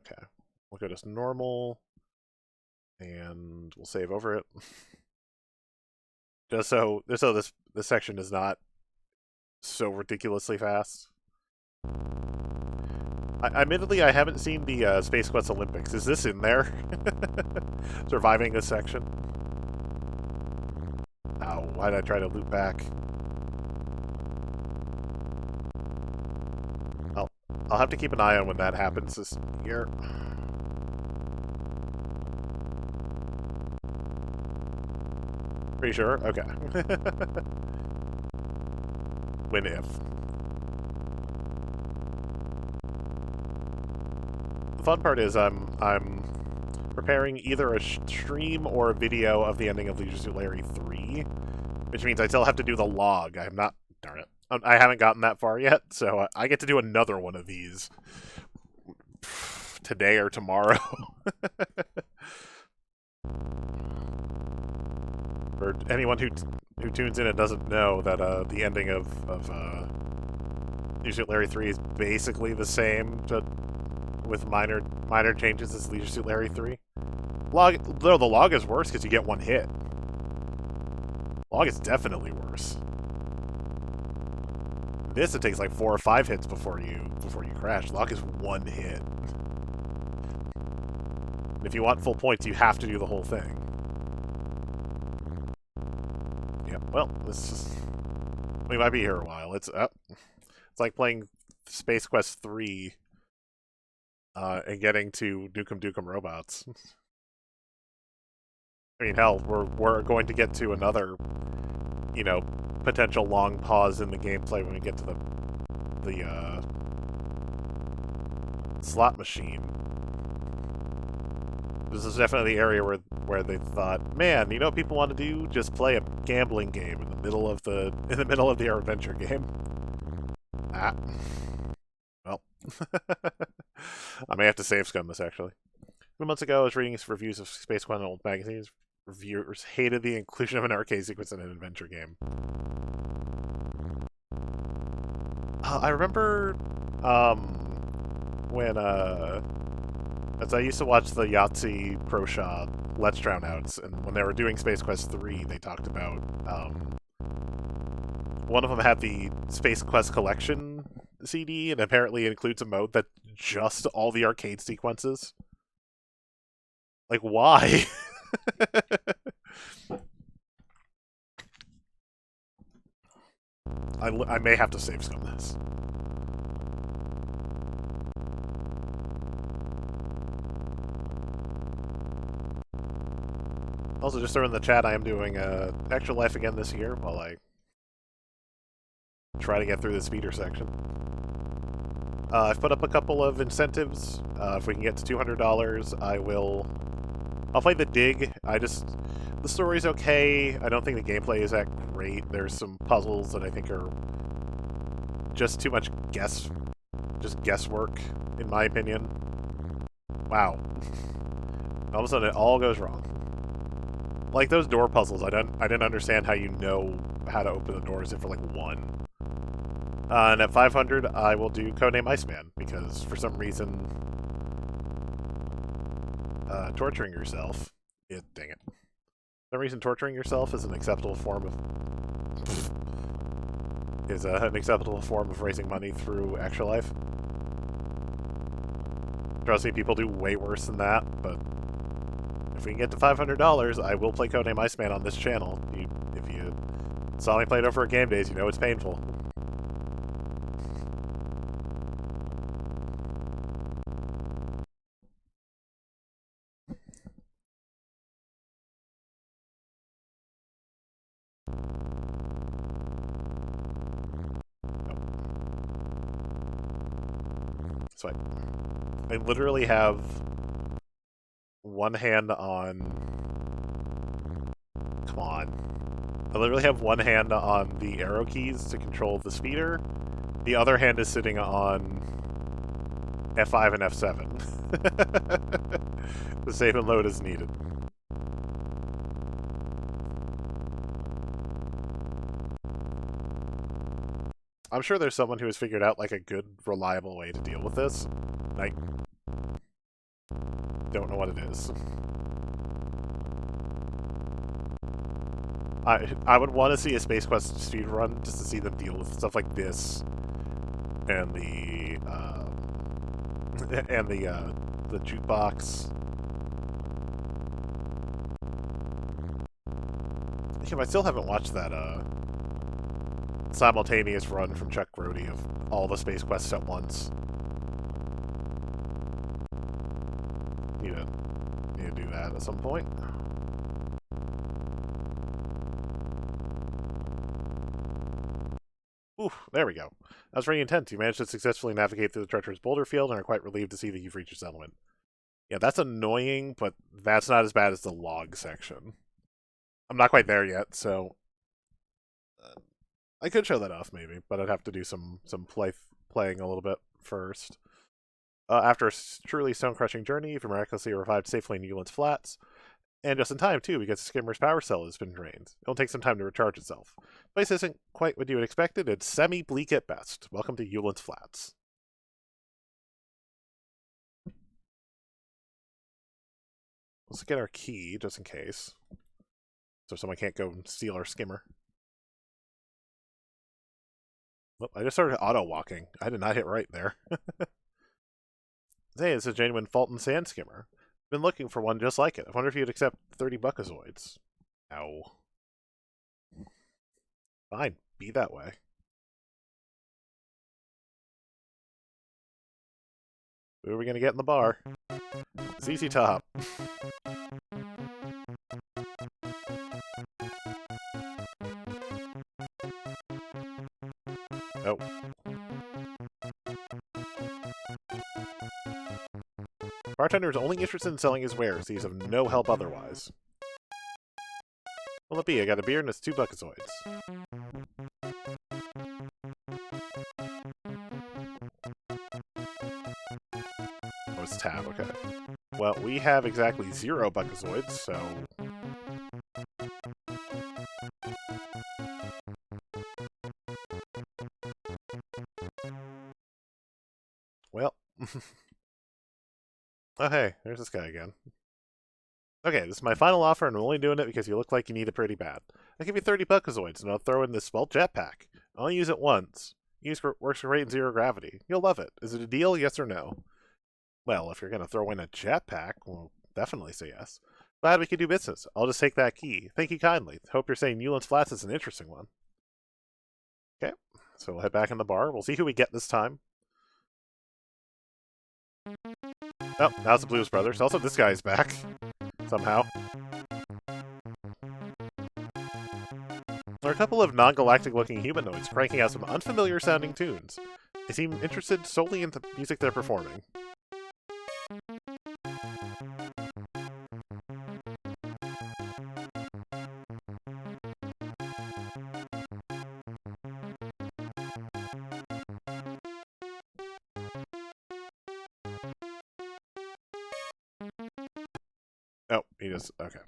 Okay. We'll go to normal. And we'll save over it. Just so this section is not so ridiculously fast. Admittedly, I haven't seen the Space Quest Olympics. Is this in there? Surviving this section? Ow, why did I try to loop back? I'll have to keep an eye on when that happens this year. Pretty sure? Okay. When if. The fun part is I'm preparing either a stream or a video of the ending of Leisure Suit Larry 3, which means I still have to do the log. I'm not... Darn it. I haven't gotten that far yet, so I get to do another one of these today or tomorrow. For anyone who tunes in and doesn't know that the ending of Leisure Suit Larry 3 is basically the same, with minor changes as Leisure Suit Larry 3. The log is worse because you get one hit. Log is definitely worse. This, it takes like 4 or 5 hits before you crash. Log is 1 hit. And if you want full points, you have to do the whole thing. Yeah, well, we might be here a while. It's like playing Space Quest 3 and getting to Duke 'Em Duke 'Em Robots. I mean, hell, we're going to get to another, potential long pause in the gameplay when we get to the slot machine. This is definitely the area where they thought, man, you know what people want to do? Just play a gambling game in the middle of their adventure game. Ah. Well. I may have to save scum this, actually. A few months ago, I was reading reviews of Space Quest in old magazines. Reviewers hated the inclusion of an arcade sequence in an adventure game. I remember when as I used to watch the Yahtzee Pro Shot Let's Drown Outs, and when they were doing Space Quest 3, they talked about one of them had the Space Quest Collection CD, and apparently it includes a mode that just all the arcade sequences. Like, why? I may have to save some of this. Also, just throw in the chat, I am doing Extra Life again this year while I try to get through the speeder section. I've put up a couple of incentives. If we can get to $200, I'll play the dig. The story's okay. I don't think the gameplay is that great. There's some puzzles that I think are just too much just guesswork, in my opinion. Wow. All of a sudden, it all goes wrong. Like those door puzzles, I didn't understand how you know how to open the doors if for like one. And at 500, I will do Codename Iceman, because for some reason, torturing yourself, dang it. For some reason, torturing yourself is an acceptable form of an acceptable form of raising money through Extra Life. Trust me, people do way worse than that, but if we can get to $500, I will play Codename Iceman on this channel. If you saw me play it over at Game Days, you know it's painful. So I literally have one hand on... Come on. I literally have one hand on the arrow keys to control the speeder. The other hand is sitting on F5 and F7. The save and load is needed. I'm sure there's someone who has figured out like a good, reliable way to deal with this. I don't know what it is. I would want to see a Space Quest speedrun just to see them deal with stuff like this and the jukebox. I still haven't watched that simultaneous run from Chuck Grody of all the Space Quests at once. Need to do that at some point. Ooh, there we go. That was very intense. You managed to successfully navigate through the treacherous boulder field and are quite relieved to see that you've reached your settlement. Yeah, that's annoying, but that's not as bad as the log section. I'm not quite there yet, so I could show that off maybe, but I'd have to do some playing a little bit first. After a truly stone-crushing journey, you've miraculously arrived safely in Yulin's Flats. And just in time, too, because the skimmer's power cell has been drained. It'll take some time to recharge itself. The place isn't quite what you had expected. It's semi-bleak at best. Welcome to Yulin's Flats. Let's get our key, just in case. So someone can't go and steal our skimmer. Oh, I just started auto-walking. I did not hit right there. Hey, it's a genuine Fulton sand skimmer. Been looking for one just like it. I wonder if you'd accept 30 buckazoids. Ow. Fine, be that way. Who are we gonna get in the bar? ZZ Top. Oh. Bartender is only interested in selling his wares. He's of no help otherwise. Well, it be? I got a beer and it's 2 buckazoids. Oh, it's tab, okay. Well, we have exactly 0 buckazoids, so... Well... Oh, hey, there's this guy again. Okay, this is my final offer, and I'm only doing it because you look like you need it pretty bad. I'll give you 30 buckazoids, and I'll throw in this small jetpack. I'll only use it once. Works great in 0 gravity. You'll love it. Is it a deal, yes or no? Well, if you're going to throw in a jetpack, we'll definitely say yes. Glad we could do business. I'll just take that key. Thank you kindly. Hope you're saying Yulin's Flats is an interesting one. Okay, so we'll head back in the bar. We'll see who we get this time. Oh, now it's the Blues Brothers. Also, this guy's back. Somehow. There are a couple of non-galactic-looking humanoids cranking out some unfamiliar-sounding tunes. They seem interested solely in the music they're performing. Oh, he just okay.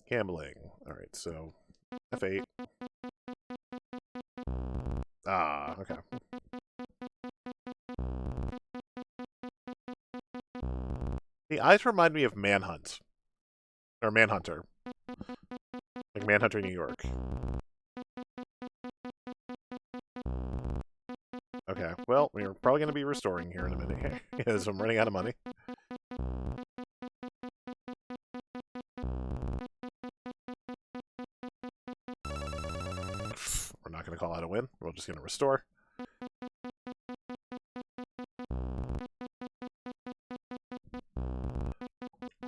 Gambling. All right, so F8. Ah, okay. The eyes remind me of Manhunt or Manhunter, like Manhunter New York. Okay, well, we're probably going to be restoring here in a minute because I'm running out of money. We're not going to call out a win. We're just going to restore.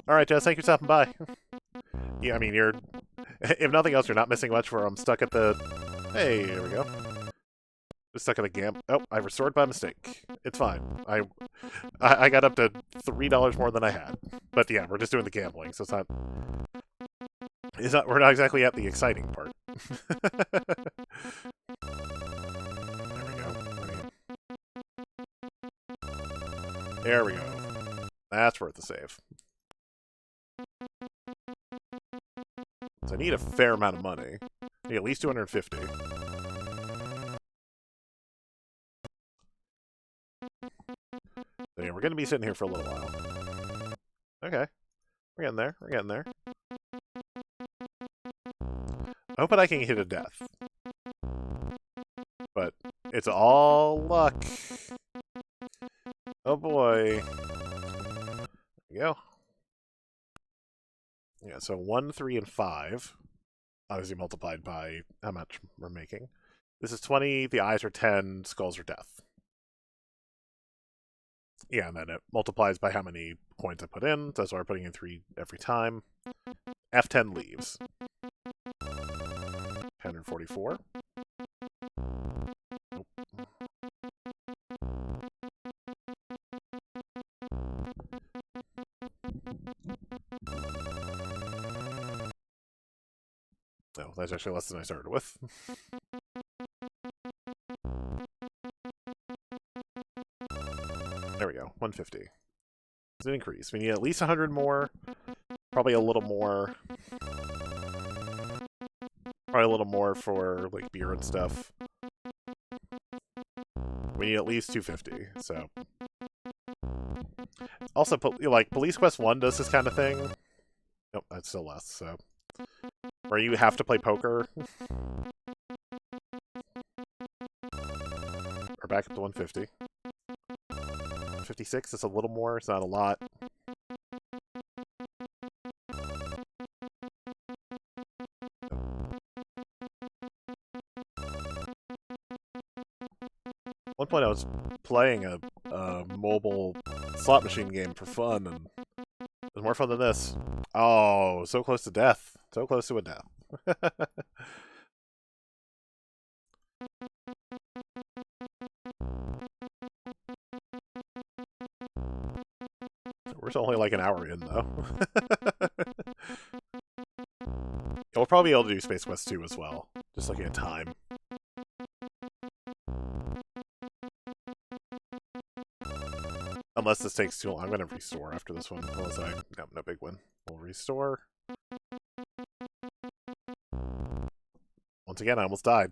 All right, Jess, thank you for stopping by. Yeah, I mean, you're... If nothing else, you're not missing much where I'm stuck at the... Hey, there we go. Stuck at the gam... Oh, I restored by mistake. It's fine. I got up to $3 more than I had. But yeah, we're just doing the gambling, so it's not... We're not exactly at the exciting part. There we go. There we go. That's worth the save. So I need a fair amount of money. I need at least 250. So yeah, we're going to be sitting here for a little while. Okay. We're getting there. We're getting there. I hope that I can hit a death. But it's all luck. Oh boy. There we go. Yeah, so 1, 3, and 5. Obviously multiplied by how much we're making. This is 20, the eyes are 10, skulls are death. Yeah, and then it multiplies by how many coins I put in. That's why we're putting in 3 every time. F10 leaves. 144. Nope. No, that's actually less than I started with. There we go, 150. It's an increase. We need at least 100 more. Probably a little more. Probably a little more for like beer and stuff. We need at least 250, so. Also, like, Police Quest 1 does this kind of thing. Nope, that's still less, so. Where you have to play poker. We're back up to 150. 56 is a little more, it's not a lot. At one point I was playing a mobile slot machine game for fun, and it was more fun than this. Oh, so close to death. So close to a death. We're only like an hour in, though. We'll probably be able to do Space Quest 2 as well. Just looking at time. Unless this takes too long. I'm going to restore after this one. Unless no big win. We'll restore. Once again, I almost died.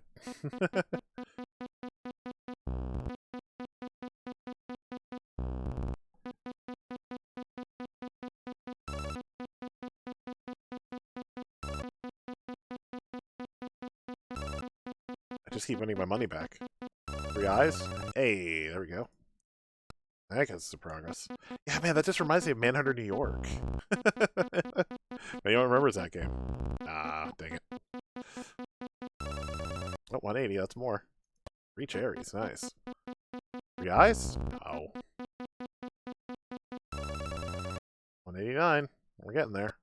I just keep winning my money back. 3 eyes? Hey, there we go. I guess it's a progress. Yeah, man, that just reminds me of Manhunter New York. Anyone remembers that game? Ah, dang it. Oh, 180, that's more. 3 cherries, nice. 3 eyes? Oh. 189. We're getting there.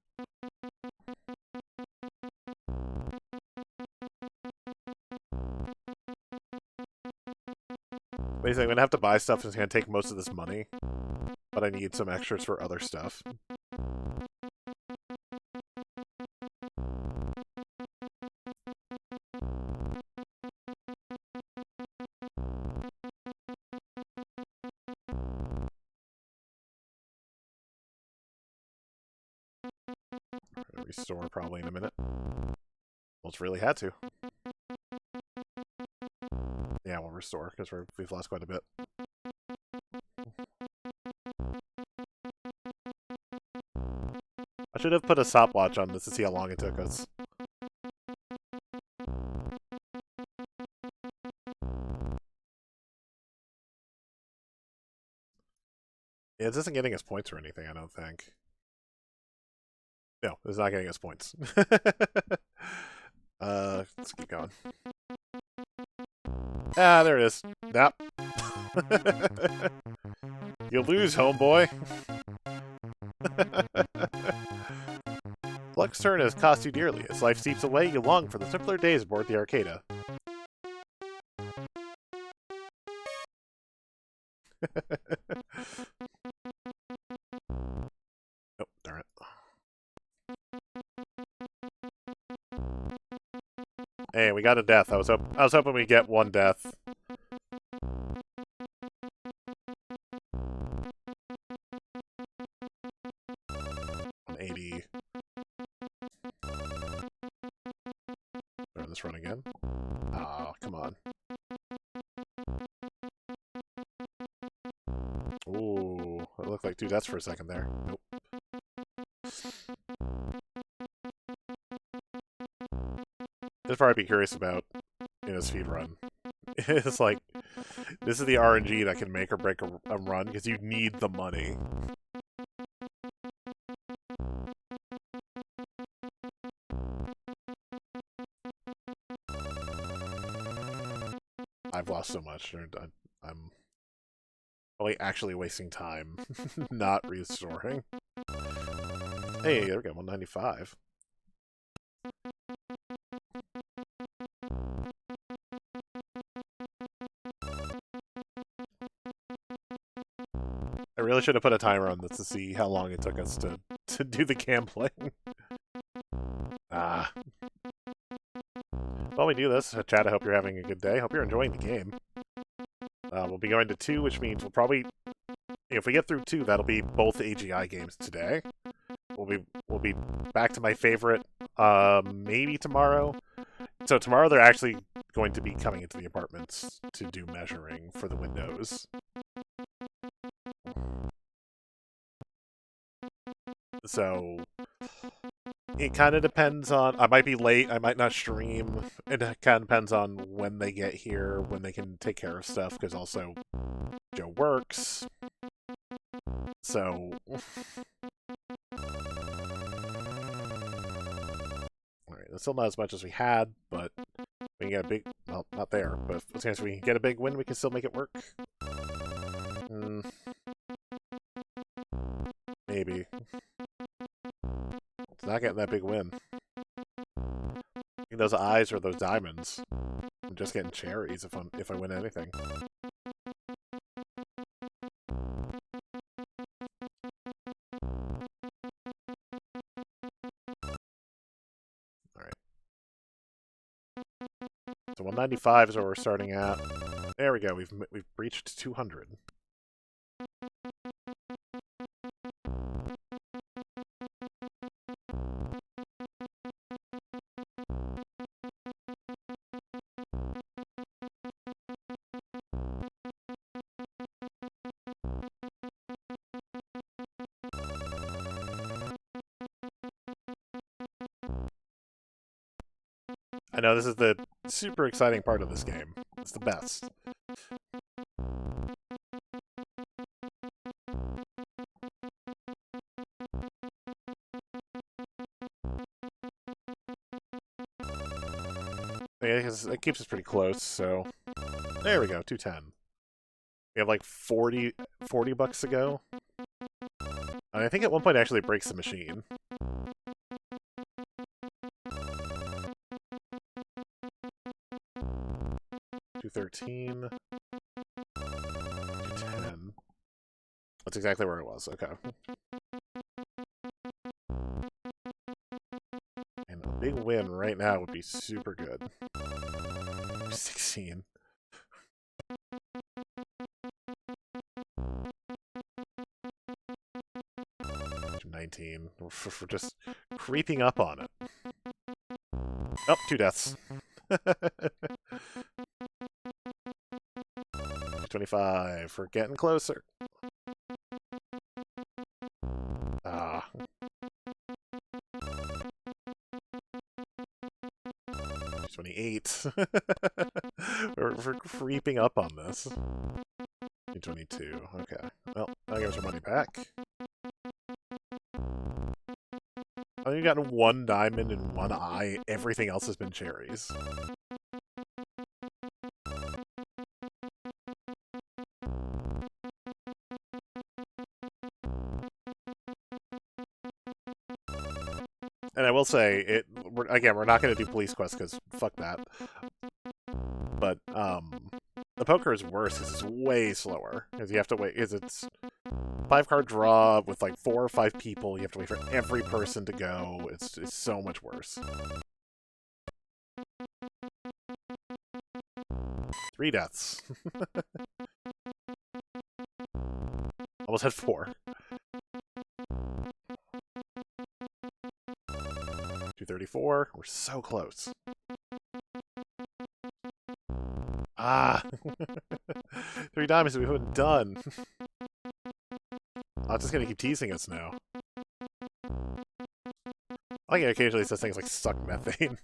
Basically, I'm going to have to buy stuff that's going to take most of this money. But I need some extras for other stuff. restore probably in a minute. Almost really had to. Yeah, we'll restore because we've lost quite a bit. I should have put a stopwatch on this to see how long it took us. Yeah, this isn't getting us points or anything, I don't think. No, it's not getting us points. Let's keep going. Ah, there it is. Nope. You lose, homeboy. Luck's turn has cost you dearly. As life seeps away, you long for the simpler days aboard the Arcada. Oh, darn it. Hey, we got a death. I was hoping we'd get one death. 180. Start this run again. Oh, come on. Ooh, it looked like 2 deaths for a second there. Nope. This part I'd be curious about in a speed run. It's like, this is the RNG that can make or break a run, because you need the money. I've lost so much. I'm probably actually wasting time not restoring. Hey, there we go, 195. I really should have put a timer on this to see how long it took us to do the gambling. Ah. While we do this, chat, I hope you're having a good day. Hope you're enjoying the game. We'll be going to 2, which means we'll probably... If we get through 2, that'll be both AGI games today. We'll be back to my favorite, maybe tomorrow. So tomorrow they're actually going to be coming into the apartments to do measuring for the windows. So it kind of depends on... I might be late, I might not stream. It kind of depends on when they get here, when they can take care of stuff, because also Joe works. So... Alright, that's still not as much as we had, but we can get a big... Well, not there, but as soon as we can get a big win, we can still make it work. Maybe. It's not getting that big win. Those eyes or those diamonds. I'm just getting cherries if I win anything. Alright. So 195 is where we're starting at. There we go, we've breached 200. I know this is the super exciting part of this game. It's the best. Yeah, it keeps us pretty close, so... There we go, 210. We have like 40 bucks to go. And I think at one point it actually breaks the machine. 213. 210. That's exactly where it was. Okay. And a big win right now would be super good. 16. 290. 19. We're just creeping up on it. Oh, 2 deaths. 25. We're getting closer. Ah. 28. we're creeping up on this. 22. Okay. Well, that gives our money back. I only gotten 1 diamond and 1 eye. Everything else has been cherries. And I will say, we're not going to do police quests because fuck that. But the poker is worse because it's way slower. Because you have to wait. Because it's 5-card draw with like 4 or 5 people. You have to wait for every person to go. It's so much worse. 3 deaths. Almost had 4. 234. We're so close. Ah! 3 diamonds we haven't done. Oh, it's just gonna keep teasing us now. I think it occasionally says things like suck methane.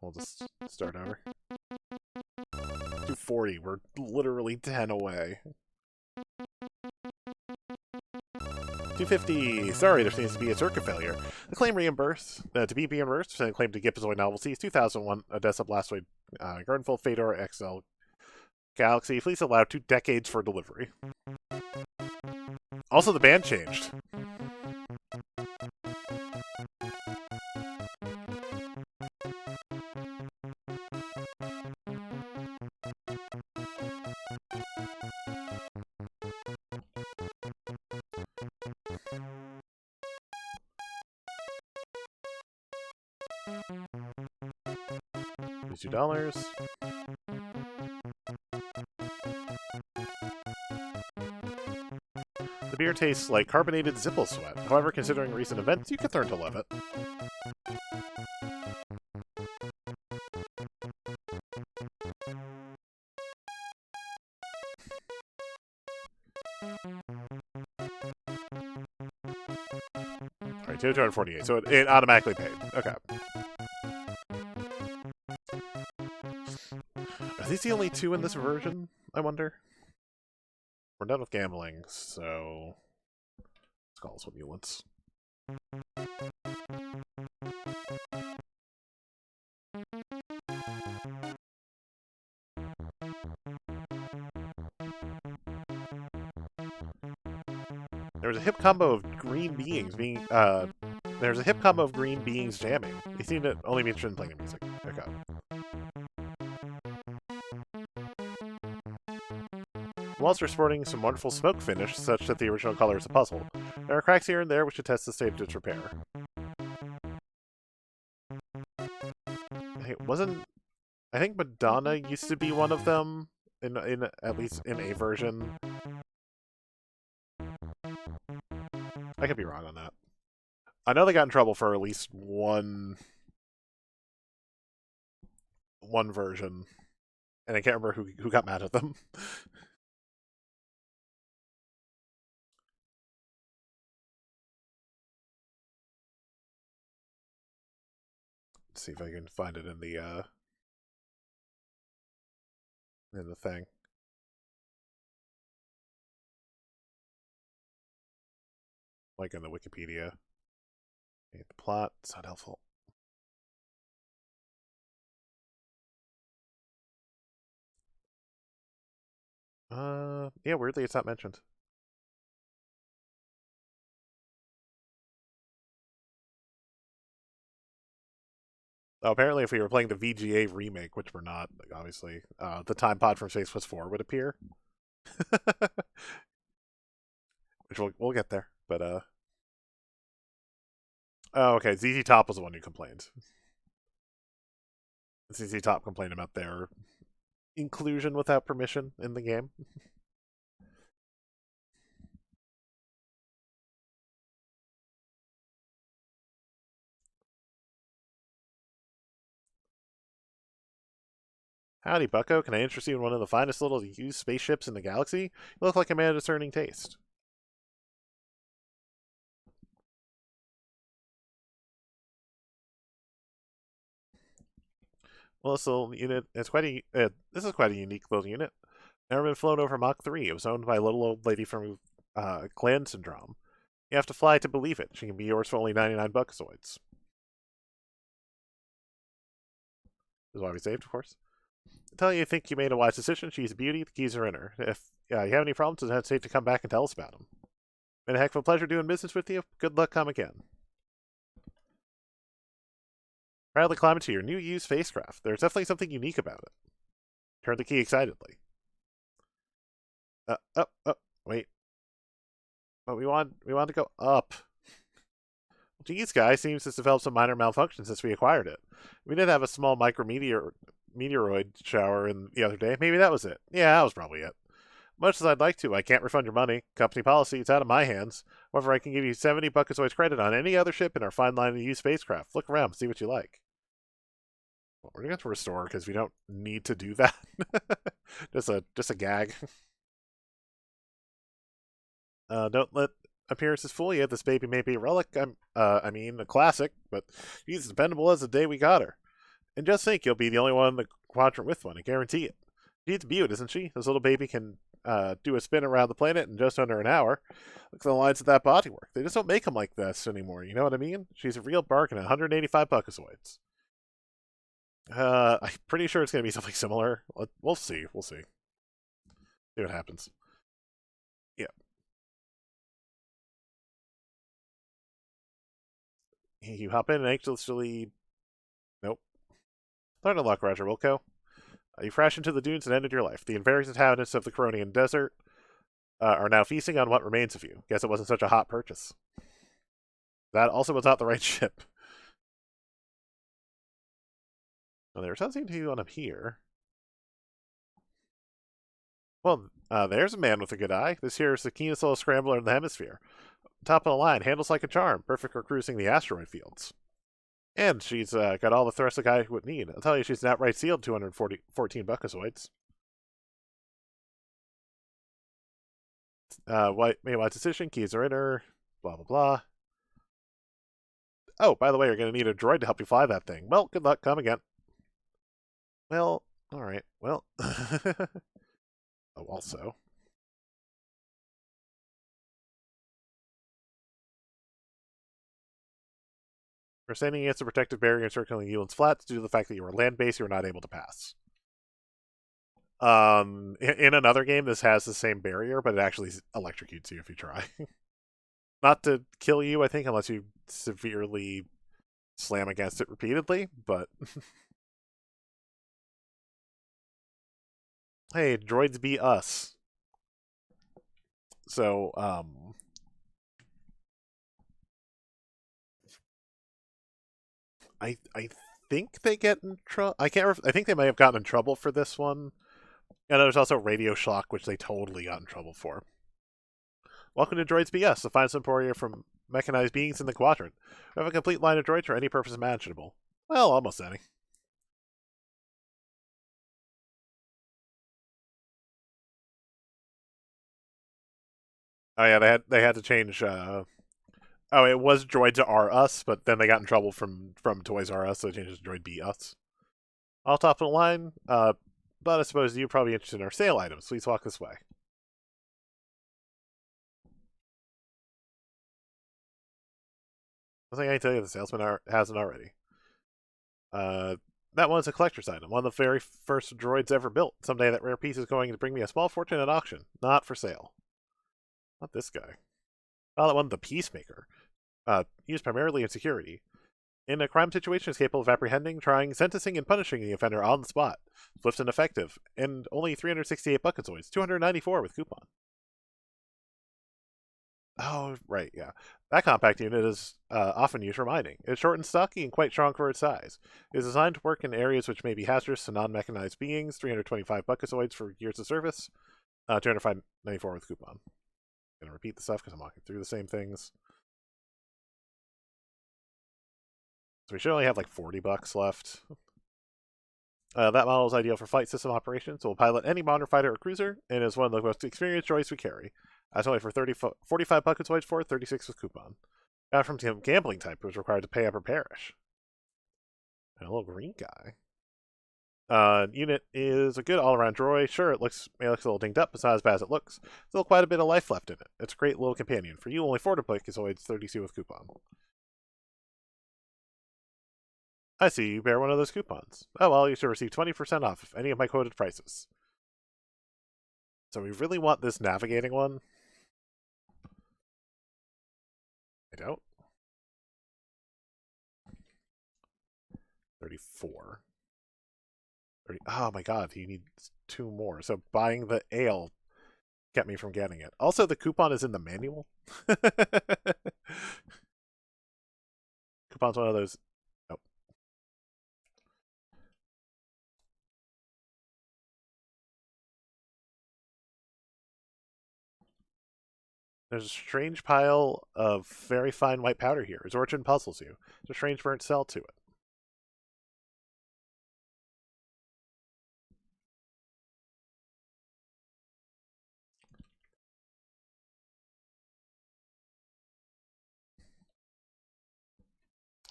We'll just start over. 240. We're literally 10 away. 250. Sorry, there seems to be a circuit failure. The claim reimbursed. To be reimbursed, the claim to Gipazoid Novelties 2001 Odessa Blastoid Gardenful Fedor XL Galaxy. Please allow 2 decades for delivery. Also, the band changed. $2. The beer tastes like carbonated Zipple sweat. However, considering recent events, you could learn to love it. Alright, 248. So it automatically paid. Okay. Are these the only 2 in this version, I wonder? We're done with gambling, so let's call this one Mulets. There was a hip combo of green beings being there's a hip combo of green beings jamming. They seem to only be interested in playing the music. Okay. Walls are sporting some wonderful smoke finish, such that the original color is a puzzle. There are cracks here and there which attest the state of its repair. Hey, I think Madonna used to be one of them in at least in a version. I could be wrong on that. I know they got in trouble for at least one version, and I can't remember who got mad at them. Let's see if I can find it in the thing. Like in the Wikipedia. Okay, the plot, it's not helpful. Yeah, weirdly it's not mentioned. Oh, apparently if we were playing the VGA remake, which we're not, obviously, the time pod from Space Quest 4 would appear. Which we'll get there, but oh, okay, ZZ Top was the one who complained. ZZ Top complained about their inclusion without permission in the game. Howdy, bucko. Can I interest you in one of the finest little used spaceships in the galaxy? You look like a man of discerning taste. Well, this little unit, this is quite a unique little unit. Never been flown over Mach 3. It was owned by a little old lady from Clan Syndrome. You have to fly to believe it. She can be yours for only 99 buckazoids. This is why we saved, of course. Until you think you made a wise decision, she's a beauty. The keys are in her. If you have any problems, don't hesitate to come back and tell us about them. Been a heck of a pleasure doing business with you. Good luck, come again. Proudly climb into your new used spacecraft. There's definitely something unique about it. Turn the key excitedly. Wait. But we want to go up. Geez, guy seems to have developed some minor malfunction since we acquired it. We did have a small meteoroid shower the other day. Maybe that was it. Yeah, that was probably it. Much as I'd like to, I can't refund your money. Company policy, it's out of my hands. However, I can give you 70 buckazoids credit on any other ship in our fine line of used spacecraft. Look around, see what you like. Well, we're going to have to restore because we don't need to do that. just a gag. Don't let appearances fool you. This baby may be a relic. I mean, a classic, but she's as dependable as the day we got her. And just think, you'll be the only one in the quadrant with one. I guarantee it. She's beaut, isn't she? This little baby can do a spin around the planet in just under an hour. Look at the lines of that bodywork. They just don't make them like this anymore. You know what I mean? She's a real bargain at 185 buckazoids. I'm pretty sure it's going to be something similar. We'll see. We'll see. See what happens. Yeah. You hop in and anxiously... Nope. Learn to luck, Roger Wilco. You crash into the dunes and ended your life. The various inhabitants of the Coronian Desert are now feasting on what remains of you. Guess it wasn't such a hot purchase. That also was not the right ship. Well, there was something to you on up here. Well, there's a man with a good eye. This here is the keenest little scrambler in the hemisphere. Top of the line, handles like a charm, perfect for cruising the asteroid fields. And she's got all the thrust a guy would need. I'll tell you, she's an outright sealed 214 buckazoids. Made a wise decision, keys are in her, blah, blah, blah. Oh, by the way, you're going to need a droid to help you fly that thing. Well, good luck, come again. Well, alright, well. Oh, also. We're standing against a protective barrier encircling Ewan's Flats due to the fact that you were land-based, you were not able to pass. In another game, this has the same barrier, but it actually electrocutes you if you try. Not to kill you, I think, unless you severely slam against it repeatedly, but... Hey, droids be us. So, I think they get in trouble. I think they may have gotten in trouble for this one. And there's also Radio Shock, which they totally got in trouble for. Welcome to Droids BS, the finest emporium from mechanized beings in the quadrant. We have a complete line of droids for any purpose imaginable. Well, almost any. Oh yeah, they had to change. Oh, it was Droids Are Us, but then they got in trouble from Toys R Us, so they changed it to Droid Be Us. All top of the line, but I suppose you're probably interested in our sale items. Please walk this way. I think I can tell you the salesman hasn't already. That one's a collector's item, one of the very first droids ever built. Someday that rare piece is going to bring me a small fortune at auction. Not for sale. Not this guy. Oh, that one, the Peacemaker. Used primarily in security. In a crime situation, is capable of apprehending, trying, sentencing, and punishing the offender on the spot. Swift and effective. And only 368 buckazoids. 294 with coupon. Oh, right, yeah. That compact unit is often used for mining. It's short and stocky and quite strong for its size. It is designed to work in areas which may be hazardous to non-mechanized beings. 325 buckazoids for years of service. 294 with coupon. I'm going to repeat the stuff because I'm walking through the same things. So we should only have like 40 bucks left. That model is ideal for flight system operations. It will pilot any modern fighter or cruiser, and is one of the most experienced droids we carry. That's only for 45 buckets for 36 with coupon. Got from gambling type, who was required to pay up or perish. And a little green guy. Unit is a good all-around droid. Sure, it looks a little dinged up, but it's not as bad as it looks. Still quite a bit of life left in it. It's a great little companion. For you, only 4 to pick is always 32 with coupon. I see you bear one of those coupons. Oh well, you should receive 20% off any of my quoted prices. So we really want this navigating one. I don't. 34. 30. Oh my god, he needs 2 more. So buying the ale kept me from getting it. Also, the coupon is in the manual. Coupon's one of those. Nope. There's a strange pile of very fine white powder here. His origin puzzles you. There's a strange burnt cell to it.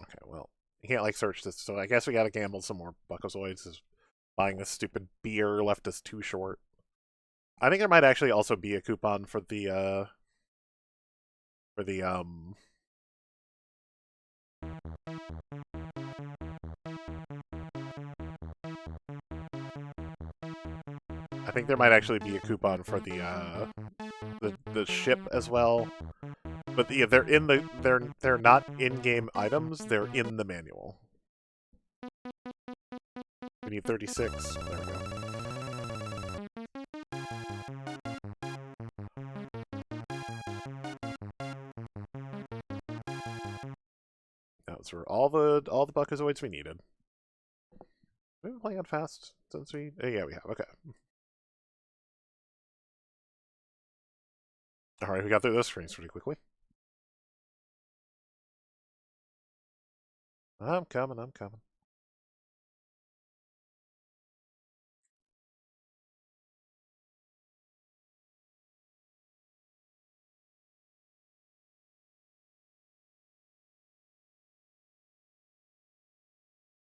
Okay, well, you can't like search this, so I guess we gotta gamble some more Buckozoids. Buying this stupid beer left us too short. I think there might actually also be a coupon for the I think there might actually be a coupon for the ship as well. But yeah, they're not in-game items, they're in the manual. We need 36. There we go. Those were all the Buckozoids we needed. We've been playing on fast since we yeah, we have. Okay. Alright, we got through those screens pretty quickly. I'm coming.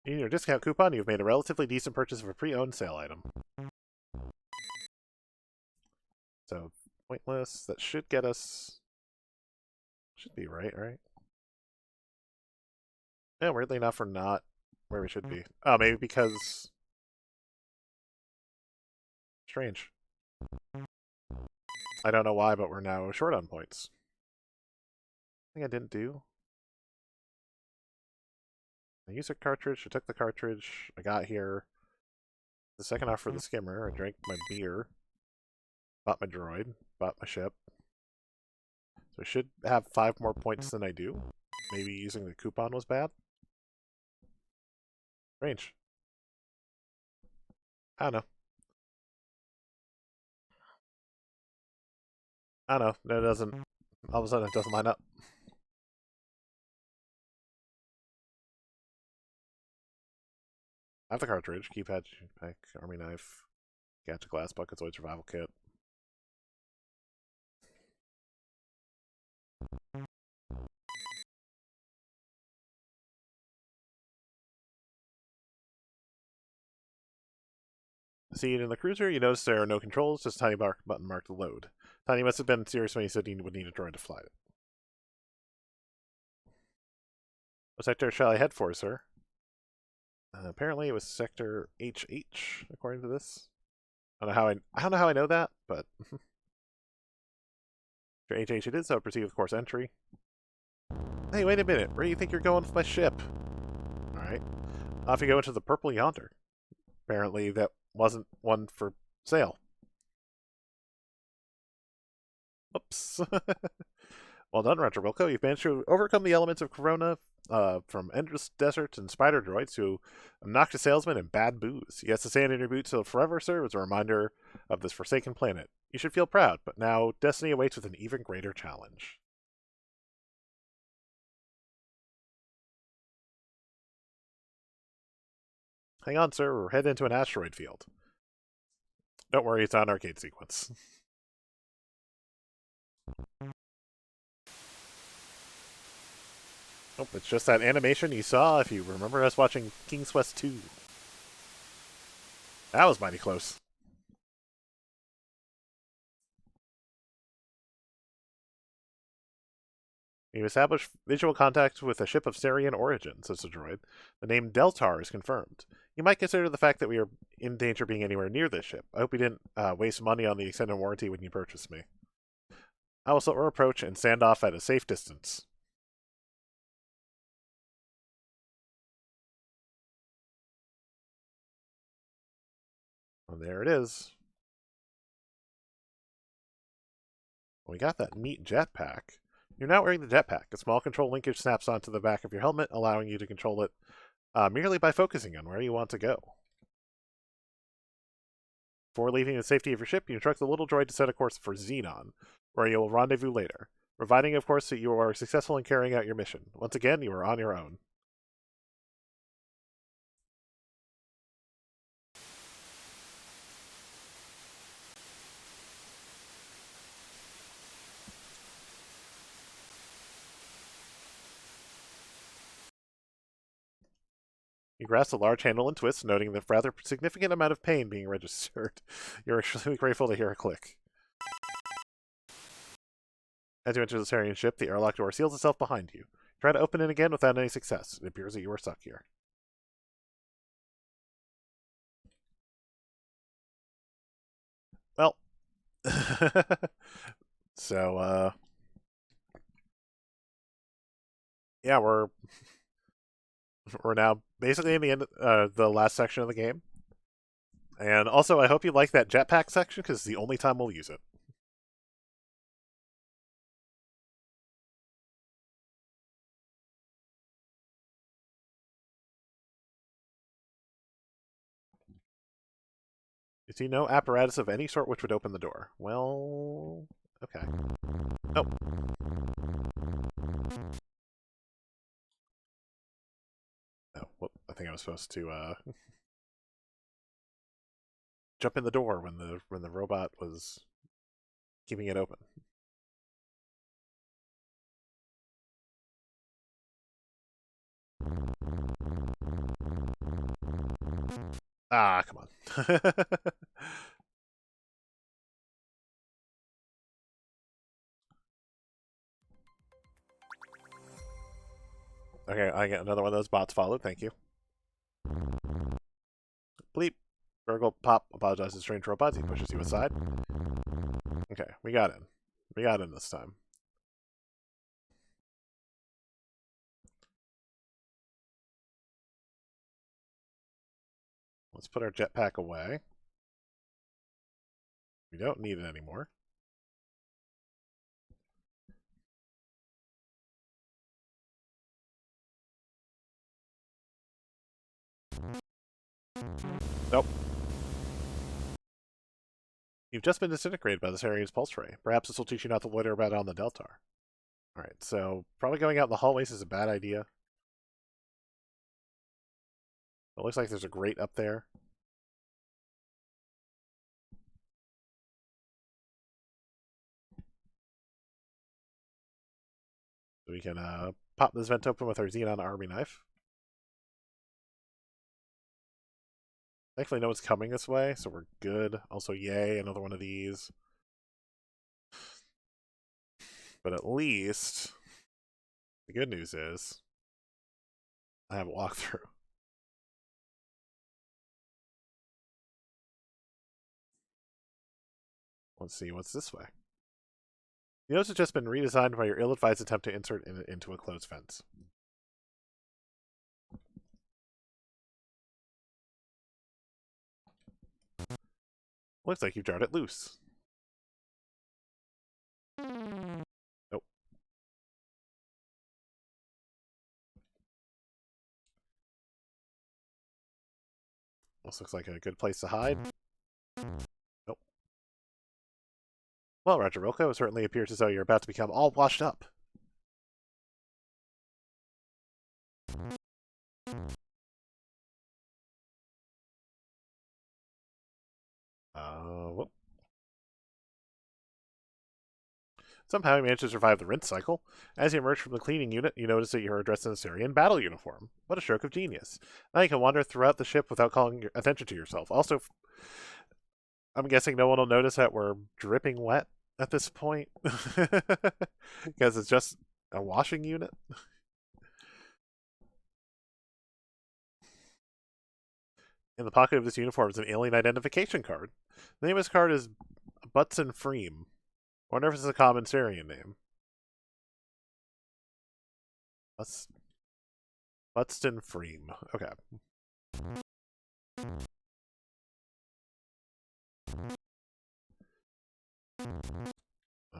In your discount coupon, you've made a relatively decent purchase of a pre-owned sale item. So, pointless. That should get us... Should be right? Yeah, weirdly enough, we're not where we should be. Oh, maybe because... Strange. I don't know why, but we're now short on points. I think I didn't do. I used a cartridge, I took the cartridge, I got here. The second off for the skimmer, I drank my beer. Bought my droid, bought my ship. So I should have 5 more points than I do. Maybe using the coupon was bad. Range. I don't know. No, it doesn't. All of a sudden it doesn't line up. I have the cartridge, keypad, pack, army knife, gadget glass, Buckozoid survival kit. See it in the cruiser, you notice there are no controls, just a tiny button marked load. Tiny must have been serious when he said he would need a droid to fly it. What sector shall I head for, sir? Apparently it was sector HH, according to this. I don't know how I know that, but sector HH it is, so proceed with course entry. Hey, wait a minute. Where do you think you're going with my ship? Alright. Off you go into the purple yonder. Apparently that wasn't one for sale. Oops. Well done, Roger Wilco. You've managed to overcome the elements of Corona, from endless deserts and spider droids to obnoxious salesmen and bad booze. Yes, the sand in your boots will forever serve as a reminder of this forsaken planet. You should feel proud, but now destiny awaits with an even greater challenge. Hang on, sir. We're heading into an asteroid field. Don't worry, it's on arcade sequence. Nope, it's just that animation you saw if you remember us watching King's Quest 2. That was mighty close. We've established visual contact with a ship of Sarien origin, says the droid. The name Deltar is confirmed. You might consider the fact that we are in danger being anywhere near this ship. I hope you didn't waste money on the extended warranty when you purchased me. I will slow our approach and stand off at a safe distance. And there it is. We got that neat jetpack. You're now wearing the jetpack. A small control linkage snaps onto the back of your helmet, allowing you to control it merely by focusing on where you want to go. Before leaving the safety of your ship, you instruct the little droid to set a course for Xenon, where you will rendezvous later, providing, of course, that you are successful in carrying out your mission. Once again, you are on your own. You grasp the large handle and twist, noting the rather significant amount of pain being registered. You're extremely grateful to hear a click. As you enter the Sarien ship, the airlock door seals itself behind you. Try to open it again without any success. It appears that you are stuck here. Well, so, yeah, we're now basically in the end, the last section of the game. And also, I hope you like that jetpack section, because it's the only time we'll use it. You see no apparatus of any sort which would open the door. Well, okay. Oh. Oh, well, I think I was supposed to jump in the door when the robot was keeping it open. Ah, come on. Okay, I get another one of those bots followed. Thank you. Bleep. Gurgle Pop apologizes to strange robots. He pushes you aside. Okay, we got in. We got in this time. Let's put our jetpack away. We don't need it anymore. Nope. You've just been disintegrated by the Sarien's pulse ray. Perhaps this will teach you not to loiter about on the Deltar. Alright, so probably going out in the hallways is a bad idea. It looks like there's a grate up there. So we can pop this vent open with our Xenon Army knife. Thankfully, no one's coming this way, so we're good. Also, yay, another one of these. But at least, the good news is, I have a walkthrough. Let's see, what's this way? The nose has just been redesigned by your ill-advised attempt to insert it into a closed fence. Looks like you jarred it loose. Nope. This looks like a good place to hide. Nope. Well, Roger Wilco, it certainly appears as though you're about to become all washed up. Whoop. Somehow you managed to survive the rinse cycle. As you emerge from the cleaning unit, you notice that you are dressed in a Sarien battle uniform. What a stroke of genius. Now you can wander throughout the ship without calling attention to yourself. Also, I'm guessing no one will notice that we're dripping wet at this point. Because it's just a washing unit. In the pocket of this uniform is an alien identification card. The name of this card is Butson Freem. I wonder if it's a common Sarien name. Butston Freem. Okay.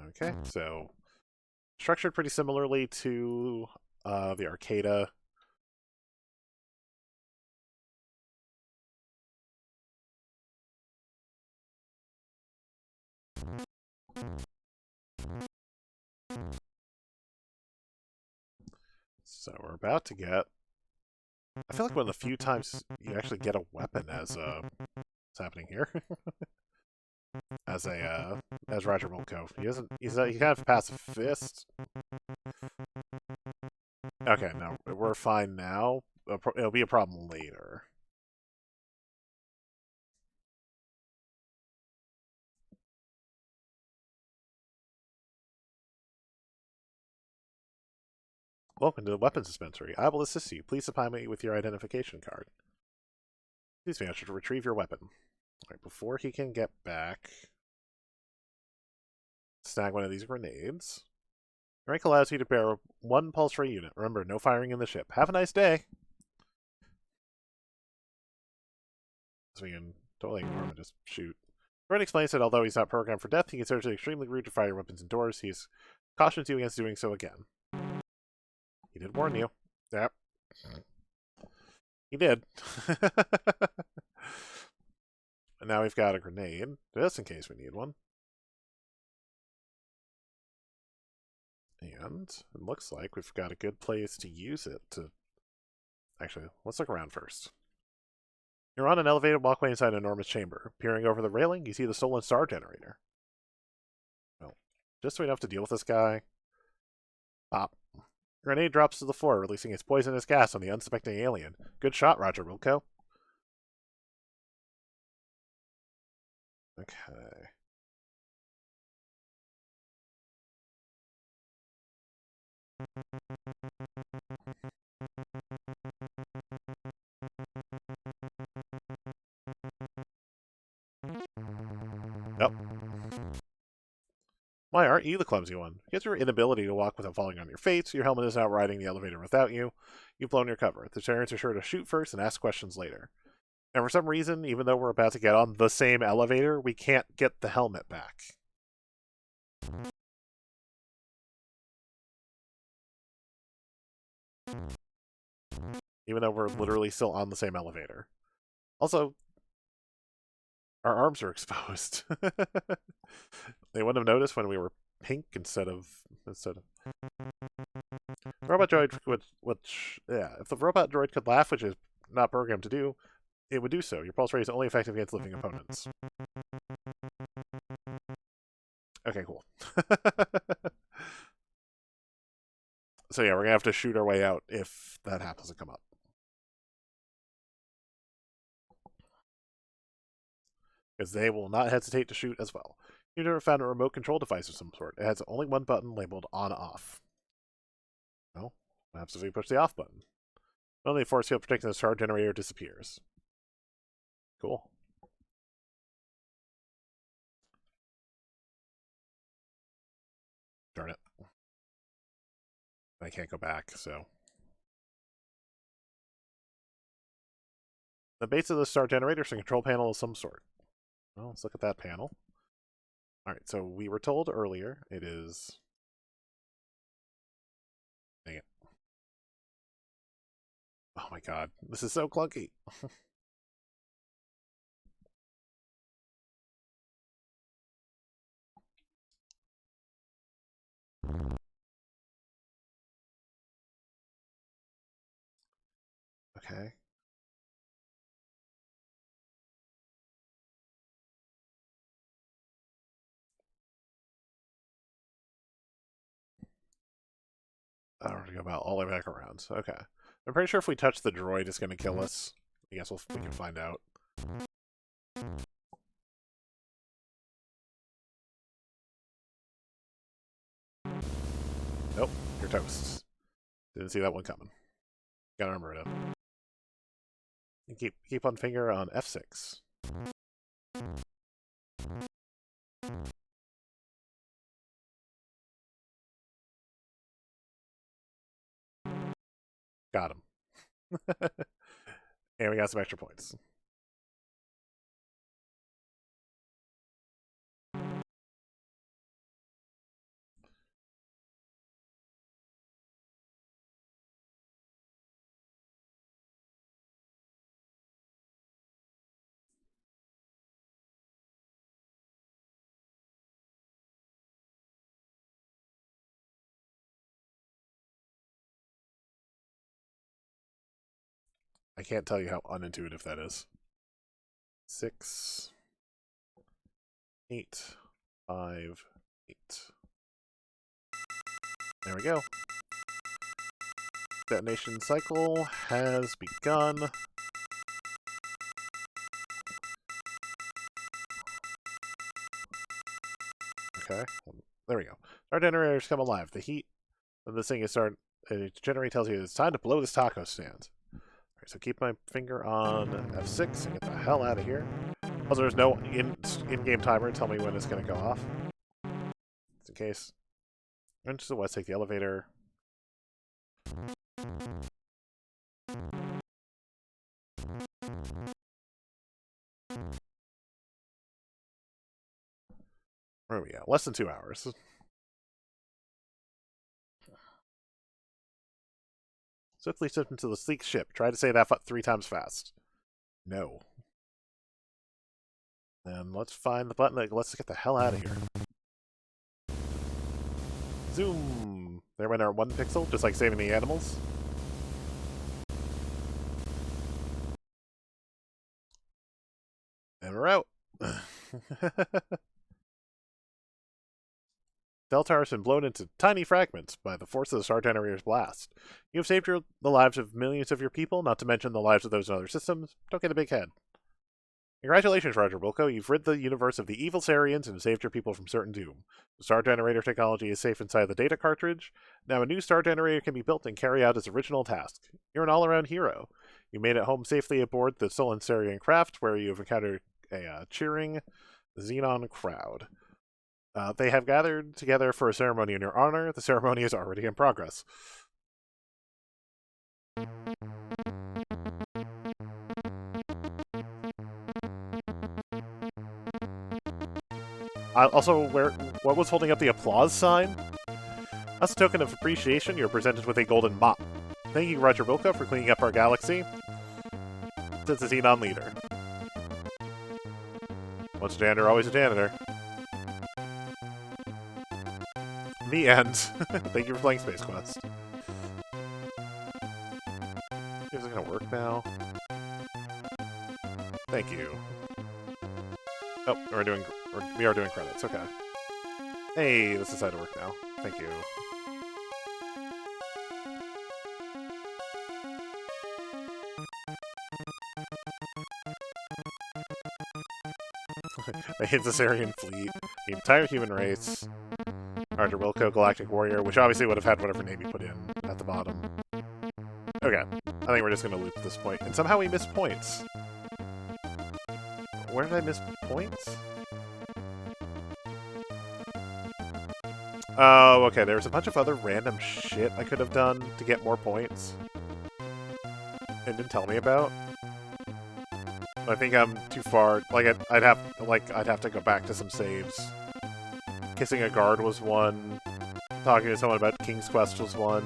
Okay, so structured pretty similarly to the Arcada. So we're about to get. I feel like one of the few times you actually get a weapon as what's happening here. As Roger Wilco. He kind of pacifist. Okay, no, we're fine now. It'll be a problem later. Welcome to the weapons dispensary. I will assist you. Please supply me with your identification card. Please manage to retrieve your weapon. Alright, before he can get back, snag one of these grenades. Rank allows you to bear one pulse ray unit. Remember, no firing in the ship. Have a nice day. So we can totally ignore him and just shoot. Ren explains that although he's not programmed for death, he considers it extremely rude to fire weapons indoors. He cautions you against doing so again. He did warn you. Yep. He did. And now we've got a grenade, just in case we need one. And it looks like we've got a good place to use it to... Actually, let's look around first. You're on an elevated walkway inside an enormous chamber. Peering over the railing, you see the stolen star generator. Well, just enough to deal with this guy. Pop. Grenade drops to the floor, releasing its poisonous gas on the unsuspecting alien. Good shot, Roger Wilco. Okay. Yep. Why aren't you the clumsy one? Because your inability to walk without falling on your face, your helmet is now riding the elevator without you. You've blown your cover. The Sarians are sure to shoot first and ask questions later. And for some reason, even though we're about to get on the same elevator, we can't get the helmet back. Even though we're literally still on the same elevator. Also, our arms are exposed. They wouldn't have noticed when we were pink instead of robot droid, if the robot droid could laugh, which is not programmed to do, it would do so. Your pulse ray is only effective against living opponents. Okay, cool. So yeah, we're gonna have to shoot our way out if that happens to come up. Because they will not hesitate to shoot as well. You've never found a remote control device of some sort. It has only one button labeled on-off. Well, perhaps if we push the off button. Only force field protecting the star generator disappears. Cool. Darn it. I can't go back, so. The base of the star generator is a control panel of some sort. Well, let's look at that panel. Alright, so we were told earlier it is... Dang it. Oh my god, this is so clunky. Okay. I don't know about all the way back around. Okay. I'm pretty sure if we touch the droid, it's going to kill us. I guess we can find out. Nope, you're toast. Didn't see that one coming. Gotta remember it. And keep on finger on F6. Got him. And we got some extra points. I can't tell you how unintuitive that is. 6, 8, 5, 8. There we go. Detonation cycle has begun. Okay, there we go. Our generators come alive. The heat of this thing is starting. The generator tells you it's time to blow this taco stand. Alright, so keep my finger on F6 and get the hell out of here. Also, there's no in-game timer to tell me when it's going to go off. Just in case. Run to the west, take the elevator. Where are we at? Less than 2 hours. Swiftly shift into the sleek ship. Try to say that 3 times fast. No. And let's find the button that lets us get the hell out of here. Zoom! There went our 1 pixel, just like saving the animals. And we're out. Deltar has been blown into tiny fragments by the force of the Star Generator's blast. You have saved the lives of millions of your people, not to mention the lives of those in other systems. Don't get a big head. Congratulations, Roger Wilco. You've rid the universe of the evil Sarians and saved your people from certain doom. The Star Generator technology is safe inside the data cartridge. Now a new Star Generator can be built and carry out its original task. You're an all-around hero. You made it home safely aboard the stolen Sarien craft, where you have encountered a cheering Xenon crowd. They have gathered together for a ceremony in your honor. The ceremony is already in progress. Also, what was holding up the applause sign? As a token of appreciation, you're presented with a golden mop. Thank you, Roger Wilco, for cleaning up our galaxy. Since a Xenon leader. Once a janitor, always a janitor. The end. Thank you for playing Space Quest. Is it gonna work now? Thank you. Oh, we are doing credits. Okay. Hey, this is how to work now. Thank you. They hit the Sarien fleet, the entire human race, Roger Wilco, Galactic Warrior, which obviously would have had whatever name you put in at the bottom. Okay, I think we're just going to loop this point. And somehow we missed points. Where did I miss points? Oh, okay, there was a bunch of other random shit I could have done to get more points. It didn't tell me about. I think I'm too far. Like I'd have to go back to some saves. Kissing a guard was one. Talking to someone about King's Quest was one.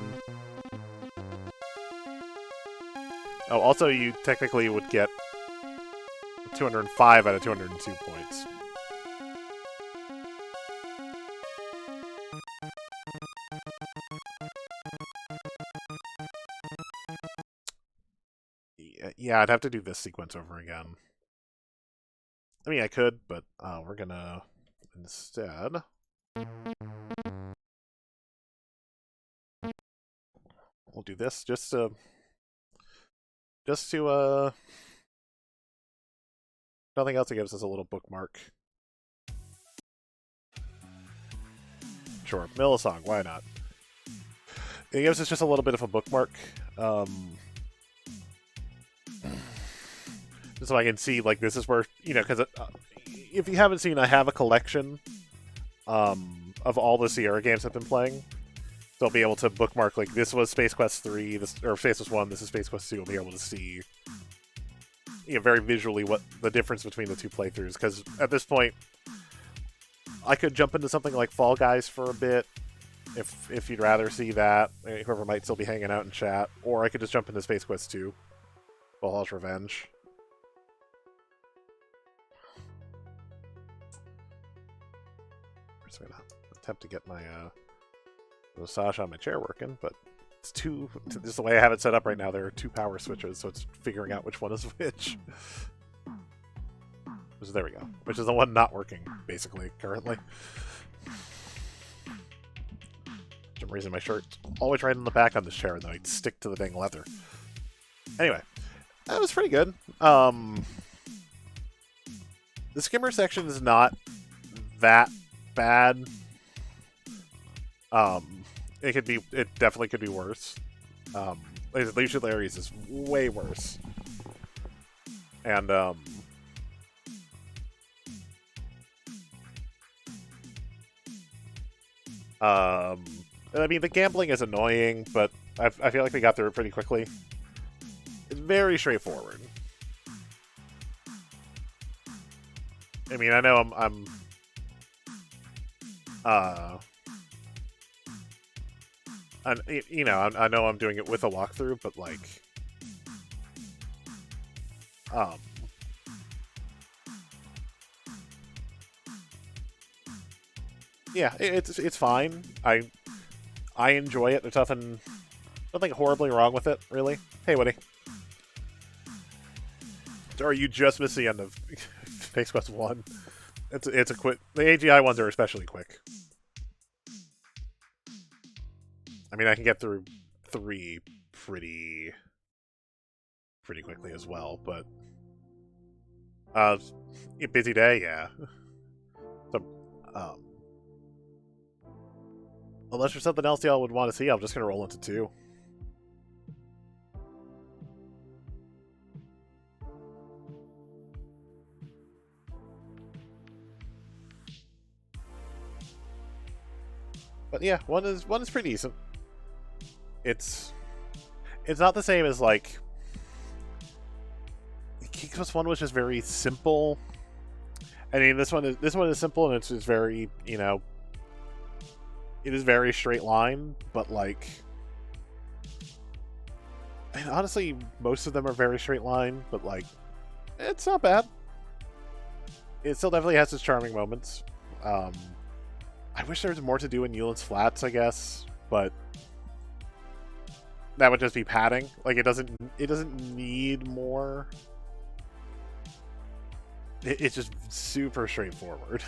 Oh, also you technically would get 205 out of 202 points. Yeah, I'd have to do this sequence over again. I mean, I could, but we're gonna instead do this just to nothing else. It gives us a little bookmark. Sure, Millisong, why not? It gives us just a little bit of a bookmark. So I can see, like, this is where, you know, because if you haven't seen, I have a collection of all the Sierra games I've been playing. So I'll be able to bookmark, like, this was Space Quest 3, or Space Quest 1, this is Space Quest 2. I'll be able to see, you know, very visually what the difference between the two playthroughs. Because at this point, I could jump into something like Fall Guys for a bit, if you'd rather see that, whoever might still be hanging out in chat. Or I could just jump into Space Quest 2, Valhalla's Revenge. I'm gonna attempt to get my massage on my chair working, but it's just the way I have it set up right now. There are 2 power switches, so it's figuring out which one is which. So there we go. Which is the one not working, basically, currently. For some reason, my shirt's always right in the back on this chair, and then I'd stick to the dang leather. Anyway, that was pretty good. The skimmer section is not that bad. It definitely could be worse. Leisure Larry's is way worse. And I mean, the gambling is annoying, but I feel like we got through it pretty quickly. It's very straightforward. I mean, I know I know I'm doing it with a walkthrough, but like, yeah, it's fine. I enjoy it. There's nothing horribly wrong with it, really. Hey, Woody. Or you just missed the end of Space Quest 1. It's a quick. The AGI ones are especially quick. I mean, I can get through 3 pretty quickly as well, but a busy day, yeah. So, unless there's something else y'all would want to see, I'm just gonna roll into 2. But yeah, one is pretty decent. It's not the same as, like, King Quest 1 was just very simple. I mean, this one is simple, and it's just very, you know, it is very straight line, but like, and honestly, most of them are very straight line, but like, it's not bad. It still definitely has its charming moments. I wish there was more to do in Newlands Flats, I guess, but that would just be padding. Like, it doesn't need more. It's just super straightforward.